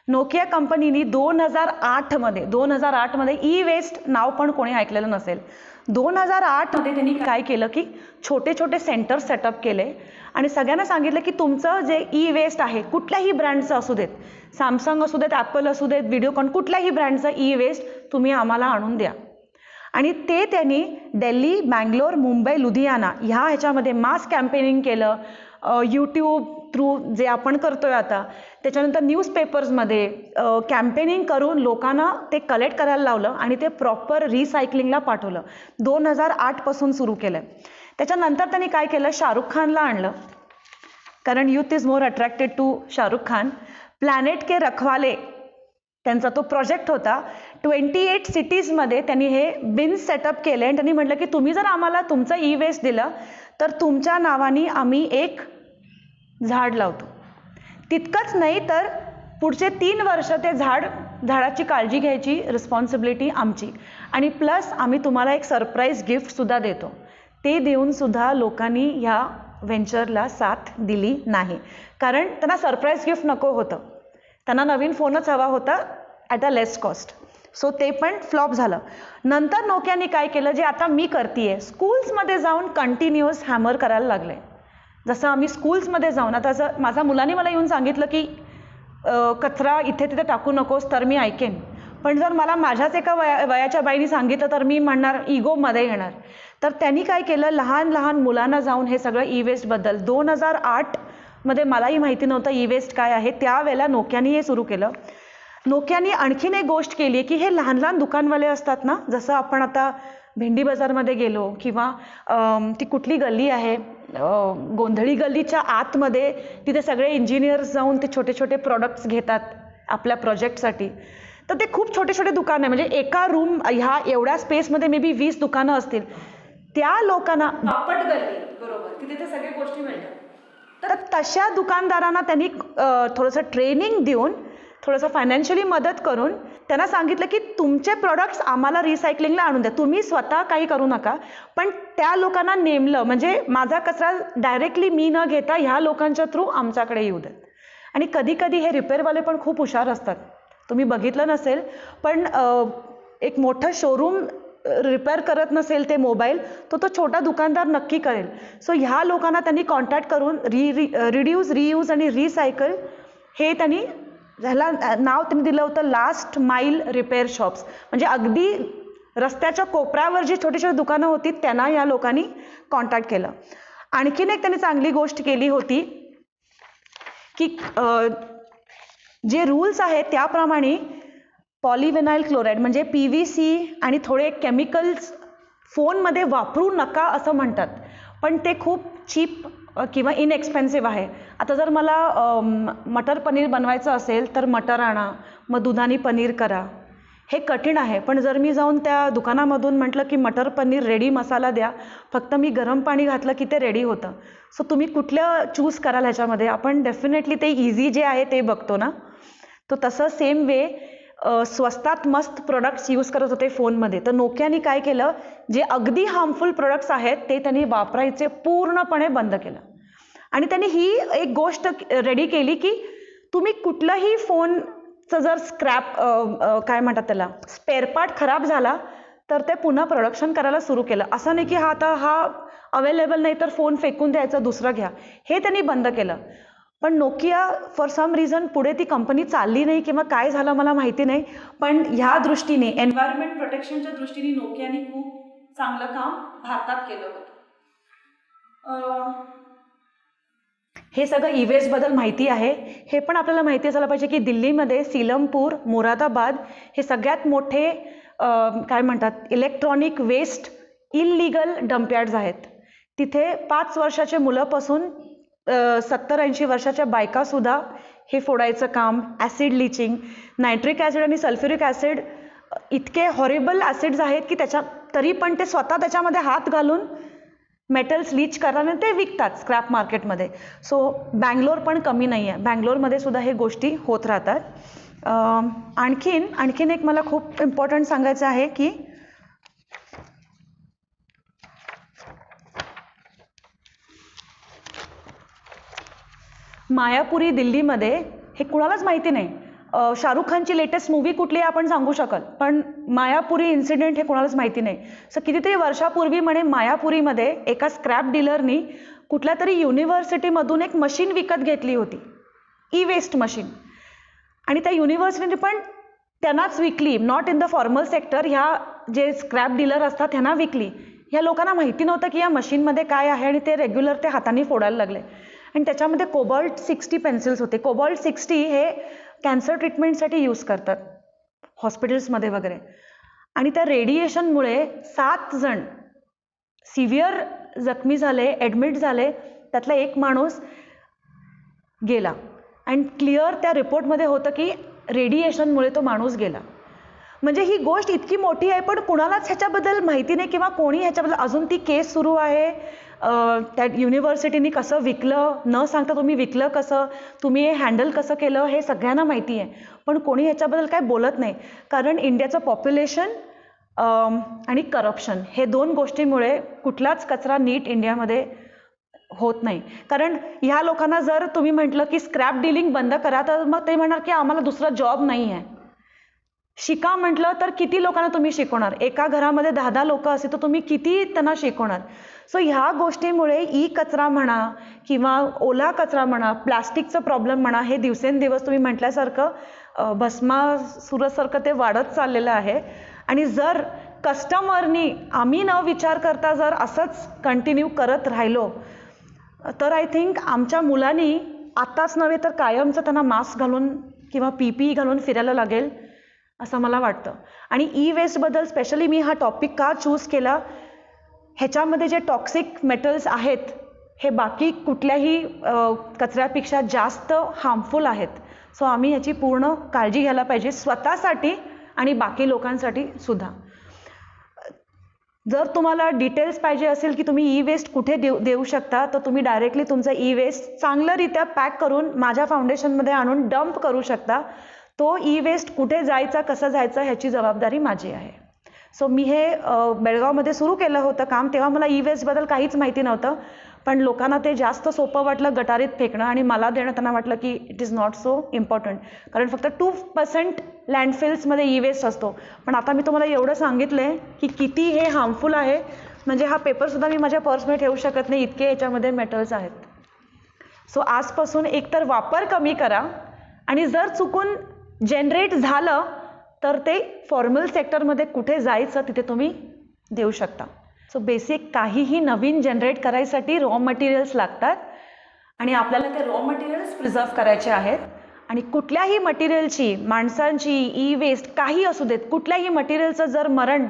नोकिया कंपनीने 2008मध्ये ई वेस्ट नाव पण कोणी ऐकलेलं नसेल. 2008मध्ये त्यांनी काय केलं की छोटे छोटे सेंटर सेटअप केले आणि सगळ्यांना सांगितलं की तुमचं जे ई वेस्ट आहे कुठल्याही ब्रँडचं असू देत, सॅमसंग असू देत, ॲपल असू देत, व्हिडिओकॉन, कुठल्याही ब्रँडचं ई वेस्ट तुम्ही आम्हाला आणून द्या. आणि ते त्यांनी दिल्ली, बँगलोर, मुंबई, लुधियाना ह्याच्यामध्ये मास कॅम्पेनिंग केलं. यूट्यूब थ्रू जे आपण करतोय आता, त्याच्यानंतर न्यूजपेपर्समध्ये कॅम्पेनिंग करून लोकांना ते कलेक्ट करायला लावलं आणि ते प्रॉपर रिसायकलिंगला पाठवलं. 2008 पासून सुरू केलं. त्याच्यानंतर त्यांनी काय केलं, शाहरुख खानला आणलं, कारण youth is more attracted to Shahrukh Khan. Planet के रखवाले त्यांचा तो प्रोजेक्ट होता. 28 सिटीजमध्ये त्यांनी हे बिन्स सेटअप केले आणि त्यांनी म्हटलं की तुम्ही जर आम्हाला तुमचं ई वेस्ट दिलं तर तुमच्या नावाने आम्ही एक झाड लावतो. तितकंच नाही तर पुढचे 3 वर्ष ते झाडाची काळजी घ्यायची रिस्पॉन्सिबिलिटी आमची, आणि प्लस आम्ही तुम्हाला एक सरप्राईज गिफ्टसुद्धा देतो. ते देऊनसुद्धा लोकांनी ह्या व्हेंचरला साथ दिली नाही, कारण त्यांना सरप्राईज गिफ्ट नको होतं, त्यांना नवीन फोनच हवा होता at a less cost. So ते पण फ्लॉप झालं. नंतर नोकियाने काय केलं, जे आता मी करते, स्कूल्समध्ये जाऊन कंटिन्युअस हॅमर करायला लागले. जसं आम्ही स्कूल्समध्ये जाऊन, आता जर माझ्या मुलांनी मला येऊन सांगितलं की कचरा इथे तिथे टाकू नकोस, तर मी ऐकेन. पण जर मला माझ्याच एका वयाच्या बाईनी सांगितलं तर मी म्हणणार, इगोमध्ये येणार. तर त्यांनी काय केलं, लहान लहान मुलांना जाऊन हे सगळं ई वेस्टबद्दल 2008 मध्ये मलाही माहिती नव्हतं ई वेस्ट काय आहे, त्यावेळेला नोकियाने हे सुरू केलं. नोकियाने आणखीन एक गोष्ट केली की हे लहान लहान दुकानवाले असतात ना, जसं आपण आता भेंडी बाजारमध्ये गेलो किंवा ती कुठली गल्ली आहे, गोंधळी गल्लीच्या आतमध्ये, तिथे सगळे इंजिनियर्स जाऊन ते छोटे छोटे प्रॉडक्ट्स घेतात आपल्या प्रोजेक्टसाठी. तर ते खूप छोटे छोटे दुकानं आहे, म्हणजे एका रूम ह्या एवढ्या स्पेसमध्ये मे बी 20 दुकानं असतील. त्या लोकांना बापट गल्ली, बरोबर, तिथे ते सगळ्या गोष्टी मिळतात. तर तशा दुकानदारांना त्यांनी थोडंसं ट्रेनिंग देऊन, थोडंसं फायनान्शियली मदत करून त्यांना सांगितलं की तुमचे प्रोडक्ट्स आम्हाला रिसायकलिंगला आणून द्या, तुम्ही स्वतः काही करू नका. पण त्या लोकांना नेमलं, म्हणजे माझा कचरा डायरेक्टली मी न घेता ह्या लोकांच्या थ्रू आमच्याकडे येऊ देत. आणि कधी कधी हे रिपेअरवाले पण खूप हुशार असतात, तुम्ही बघितलं नसेल, पण एक मोठं शोरूम रिपेअर करत नसेल ते मोबाईल, तो छोटा दुकानदार नक्की करेल. सो ह्या लोकांना त्यांनी कॉन्टॅक्ट करून रिड्यूस, रियूज आणि रिसायकल हे त्यांनी, ह्याला नाव त्यांनी दिलं होतं लास्ट माईल रिपेअर शॉप्स. म्हणजे अगदी रस्त्याच्या कोपऱ्यावर जी छोटी छोटी दुकानं होती त्यांना या लोकांनी कॉन्टॅक्ट केलं. आणखीन एक त्यांनी चांगली गोष्ट केली होती की जे रूल्स आहेत त्याप्रमाणे पॉलिव्हिनाइल क्लोराईड म्हणजे PVC आणि थोडे केमिकल्स फोनमध्ये वापरू नका असं म्हणतात, पण ते खूप चीप किंवा इनएक्सपेन्सिव्ह आहे. आता जर मला मटर पनीर बनवायचं असेल तर मटर आणा, मग दुधानी पनीर करा, हे कठीण आहे. पण जर मी जाऊन त्या दुकानामधून म्हटलं की मटर पनीर रेडी मसाला द्या, फक्त मी गरम पाणी घातलं की ते रेडी होतं. सो तुम्ही कुठलं चूज कराल ह्याच्यामध्ये, आपण डेफिनेटली ते इझी जे आहे ते बघतो ना. तो तसं सेम वे स्वस्तात मस्त प्रोडक्ट्स यूज करत होते फोनमध्ये. तर नोकियाने काय केलं, जे अगदी हार्मफुल प्रोडक्ट्स आहेत ते त्यांनी वापरायचे पूर्णपणे बंद केलं. आणि त्यांनी ही एक गोष्ट रेडी केली की तुम्ही कुठलाही फोनचं जर स्क्रॅप काय म्हणतात त्याला, स्पेअर पार्ट खराब झाला तर ते पुन्हा प्रोडक्शन करायला सुरू केलं. असं नाही की हा अवेलेबल नाही तर फोन फेकून द्यायचा, दुसरा घ्या, हे त्यांनी बंद केलं. पण नोकिया फॉर सम रिझन पुढे ती कंपनी चालली नाही किंवा काय झालं मला माहिती नाही, पण ह्या दृष्टीने एन्व्हायरमेंट प्रोटेक्शनच्या दृष्टीने नोकियाने खूप चांगलं काम भारतात केलं होतं. हे सगळं ई वेस्टबद्दल माहिती आहे. हे पण आपल्याला माहिती असायला पाहिजे की दिल्लीमध्ये सीलमपूर, मुरादाबाद हे सगळ्यात मोठे काय म्हणतात इलेक्ट्रॉनिक वेस्ट इल्लीगल डंपयार्ड्स आहेत. तिथे 5 वर्षाचे मुलापासून 70-80 वर्षाच्या बायकासुद्धा हे फोडायचं काम, ॲसिड लिचिंग, नायट्रिक ॲसिड आणि सल्फ्युरिक ॲसिड इतके हॉरिबल ॲसिड्स आहेत की तरी पण ते स्वतः त्याच्यामध्ये हात घालून मेटल्स लीच करताना ते विकतात स्क्रॅप मार्केटमध्ये. सो बँगलोर पण कमी नाही आहे, बँगलोरमध्ये सुद्धा हे गोष्टी होत राहतात. आणखीन एक मला खूप इम्पॉर्टंट सांगायचं आहे की मायापुरी दिल्लीमध्ये, हे कुणालाच माहिती नाही. शाहरुख खानची लेटेस्ट मूवी कुठली आहे आपण सांगू शकाल, पण मायापुरी इन्सिडेंट हे कुणालाच माहिती नाही. सो कितीतरी वर्षापूर्वी म्हणे मायापुरीमध्ये एका स्क्रॅप डीलरनी कुठल्या तरी युनिव्हर्सिटीमधून एक मशीन विकत घेतली होती, ई वेस्ट मशीन, आणि त्या युनिव्हर्सिटीने पण त्यांनाच विकली, not in the formal sector, ह्या जे स्क्रॅप डीलर असतात ह्यांना विकली. ह्या लोकांना माहिती नव्हतं की या मशीनमध्ये काय आहे आणि ते रेग्युलर ते हाताने फोडायला लागले. आणि त्याच्यामध्ये कोबाल्ट 60 पेन्सिल्स होते. कोबाल्ट 60 हे कॅन्सर ट्रीटमेंटसाठी यूज करतात हॉस्पिटल्समध्ये वगैरे. आणि त्या रेडिएशनमुळे 7 जण सिव्हिअर जखमी झाले, ॲडमिट झाले. त्यातला एक माणूस गेला आणि क्लिअर त्या रिपोर्टमध्ये होतं की रेडिएशनमुळे तो माणूस गेला. म्हणजे ही गोष्ट इतकी मोठी आहे पण कुणालाच ह्याच्याबद्दल माहिती नाही किंवा कोणी ह्याच्याबद्दल अजून ती केस सुरू आहे. त्या युनिव्हर्सिटीनी कसं विकलं न सांगता तुम्ही विकलं कसं, तुम्ही हे हँडल कसं केलं हे सगळ्यांना माहिती आहे. पण कोणी ह्याच्याबद्दल काय बोलत नाही. कारण इंडियाचं पॉप्युलेशन आणि करप्शन हे 2 गोष्टींमुळे कुठलाच कचरा नीट इंडियामध्ये होत नाही. कारण ह्या लोकांना जर तुम्ही म्हटलं की स्क्रॅप डिलिंग बंद करा तर मग ते म्हणणार की आम्हाला दुसरा जॉब नाही आहे. शिका म्हटलं तर किती लोकांना तुम्ही शिकवणार? एका घरामध्ये 10-10 लोक असतील तर तुम्ही किती त्यांना शिकवणार? सो ह्या गोष्टीमुळे ई कचरा म्हणा किंवा ओला कचरा म्हणा, प्लास्टिकचं प्रॉब्लेम म्हणा, हे दिवसेंदिवस तुम्ही म्हटल्यासारखं भस्मासुरासारखं ते वाढत चाललेलं आहे. आणि जर कस्टमरनी आम्ही न विचार करता जर असंच कंटिन्यू करत राहिलो तर आय थिंक आमच्या मुलांनी आत्ताच नव्हे तर कायमचं त्यांना मास्क घालून किंवा PPE घालून फिरायला लागेल असं मला वाटतं. आणि ई वेस्टबद्दल स्पेशली मी हा टॉपिक का चूज केला, ह्याच्यामध्ये जे टॉक्सिक मेटल्स आहेत हे बाकी कुठल्याही कचऱ्यापेक्षा जास्त हार्मफुल आहेत. सो आम्ही ह्याची पूर्ण काळजी घ्यायला पाहिजे स्वतःसाठी आणि बाकी लोकांसाठी सुद्धा. जर तुम्हाला डिटेल्स पाहिजे असेल की तुम्ही ई वेस्ट कुठे देऊ शकता तर तुम्ही डायरेक्टली तुमचं ई वेस्ट चांगलंरित्या पॅक करून माझ्या फाउंडेशनमध्ये आणून डंप करू शकता. तो ई वेस्ट कुठे जायचा, कसं जायचं ह्याची जबाबदारी माझी आहे. सो मी हे बेळगावमध्ये सुरू केलं होतं काम, तेव्हा मला ई वेस्टबद्दल काहीच माहिती नव्हतं. पण लोकांना ते जास्त सोपं वाटलं गटारीत फेकणं आणि मला देणं त्यांना वाटलं की it is not so important. कारण फक्त 2% लँडफिल्समध्ये ई वेस्ट असतो. पण आता मी तुम्हाला एवढं सांगितलं आहे की किती हे हार्मफुल आहे. म्हणजे हा पेपरसुद्धा मी माझ्या पर्समध्ये ठेवू शकत नाही, इतके याच्यामध्ये मेटल्स आहेत. सो आजपासून एकतर वापर कमी करा आणि जर चुकून जनरेट झालं तर ते फॉर्मल सेक्टरमध्ये कुठे जायचं तिथे तुम्ही देऊ शकता. सो बेसिक काहीही नवीन जनरेट करायसाठी रॉ मटेरियल्स लागतात आणि आपल्याला ते रॉ मटेरियल्स प्रिझर्व करायचे आहेत. आणि कुठल्याही मटेरियलची, माणसांची, ई वेस्ट काही असू देत, कुठल्याही मटेरियलचं जर मरण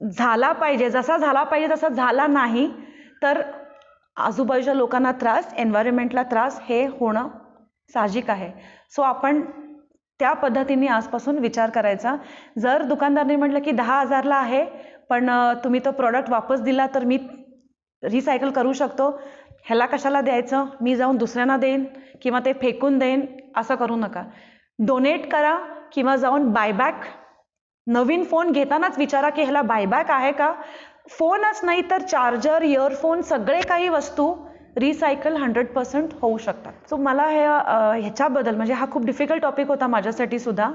झाला पाहिजे, जसा झाला पाहिजे तसा झाला नाही तर आजूबाजूच्या लोकांना त्रास, एन्व्हायरमेंटला त्रास हे होणं साहजिक आहे. सो आपण त्या पद्धतीने आजपासून विचार करायचा. जर दुकानदाराने म्हटलं की 10,000ला आहे पण तुम्ही तो प्रॉडक्ट वापस दिला तर मी रिसायकल करू शकतो, ह्याला कशाला द्यायचं, मी जाऊन दुसऱ्यांना देईन किंवा ते फेकून देईन, असं करू नका. डोनेट करा किंवा जाऊन बायबॅक, नवीन फोन घेतानाच विचारा की ह्याला बायबॅक आहे का. फोनच नाही तर चार्जर, इयरफोन सगळे काही वस्तू रिसायकल 100% होऊ शकतात. सो मला ह्याच्याबद्दल म्हणजे हा खूप डिफिकल्ट टॉपिक होता माझ्यासाठी सुद्धा.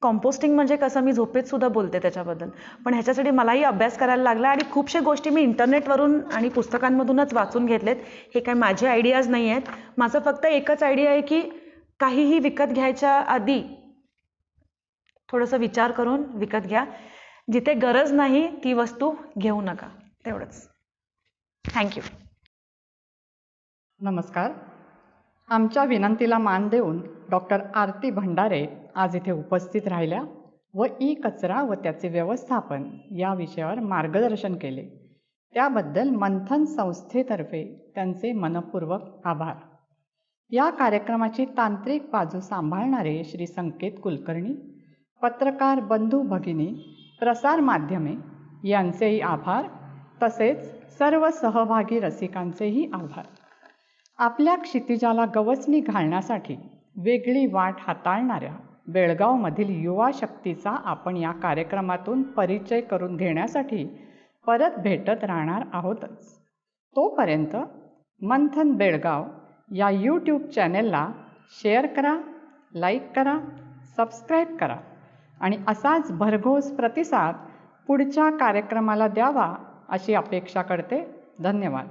कॉम्पोस्टिंग म्हणजे कसं मी झोपेत सुद्धा बोलते त्याच्याबद्दल, पण ह्याच्यासाठी मलाही अभ्यास करायला लागला आणि खूपशा गोष्टी मी इंटरनेटवरून आणि पुस्तकांमधूनच वाचून घेतलेत. हे काय माझे आयडियाज नाही आहेत. माझं फक्त एकच आयडिया आहे की काहीही विकत घ्यायच्या आधी थोडंसं विचार करून विकत घ्या. जिथे गरज नाही ती वस्तू घेऊ नका. तेवढंच. थँक्यू. नमस्कार. आमच्या विनंतीला मान देऊन डॉक्टर आरती भंडारे आज इथे उपस्थित राहिल्या व ई कचरा व त्याचे व्यवस्थापन या विषयावर मार्गदर्शन केले. त्याबद्दल मंथन संस्थेतर्फे त्यांचे मनपूर्वक आभार. या कार्यक्रमाची तांत्रिक बाजू सांभाळणारे श्री संकेत कुलकर्णी, पत्रकार बंधू भगिनी, प्रसार माध्यमे यांचेही आभार, तसेच सर्व सहभागी रसिकांचेही आभार. आपल्या क्षितिजाला गवसणी घालण्यासाठी वेगळी वाट हाताळणाऱ्या बेळगावमधील युवा शक्तीचा आपण या कार्यक्रमातून परिचय करून घेण्यासाठी परत भेटत राहणार आहोतच. तोपर्यंत मंथन बेळगाव या यूट्यूब चॅनेलला शेअर करा, लाईक करा, सबस्क्राईब करा आणि असाच भरघोस प्रतिसाद पुढच्या कार्यक्रमाला द्यावा अशी अपेक्षा करते. धन्यवाद.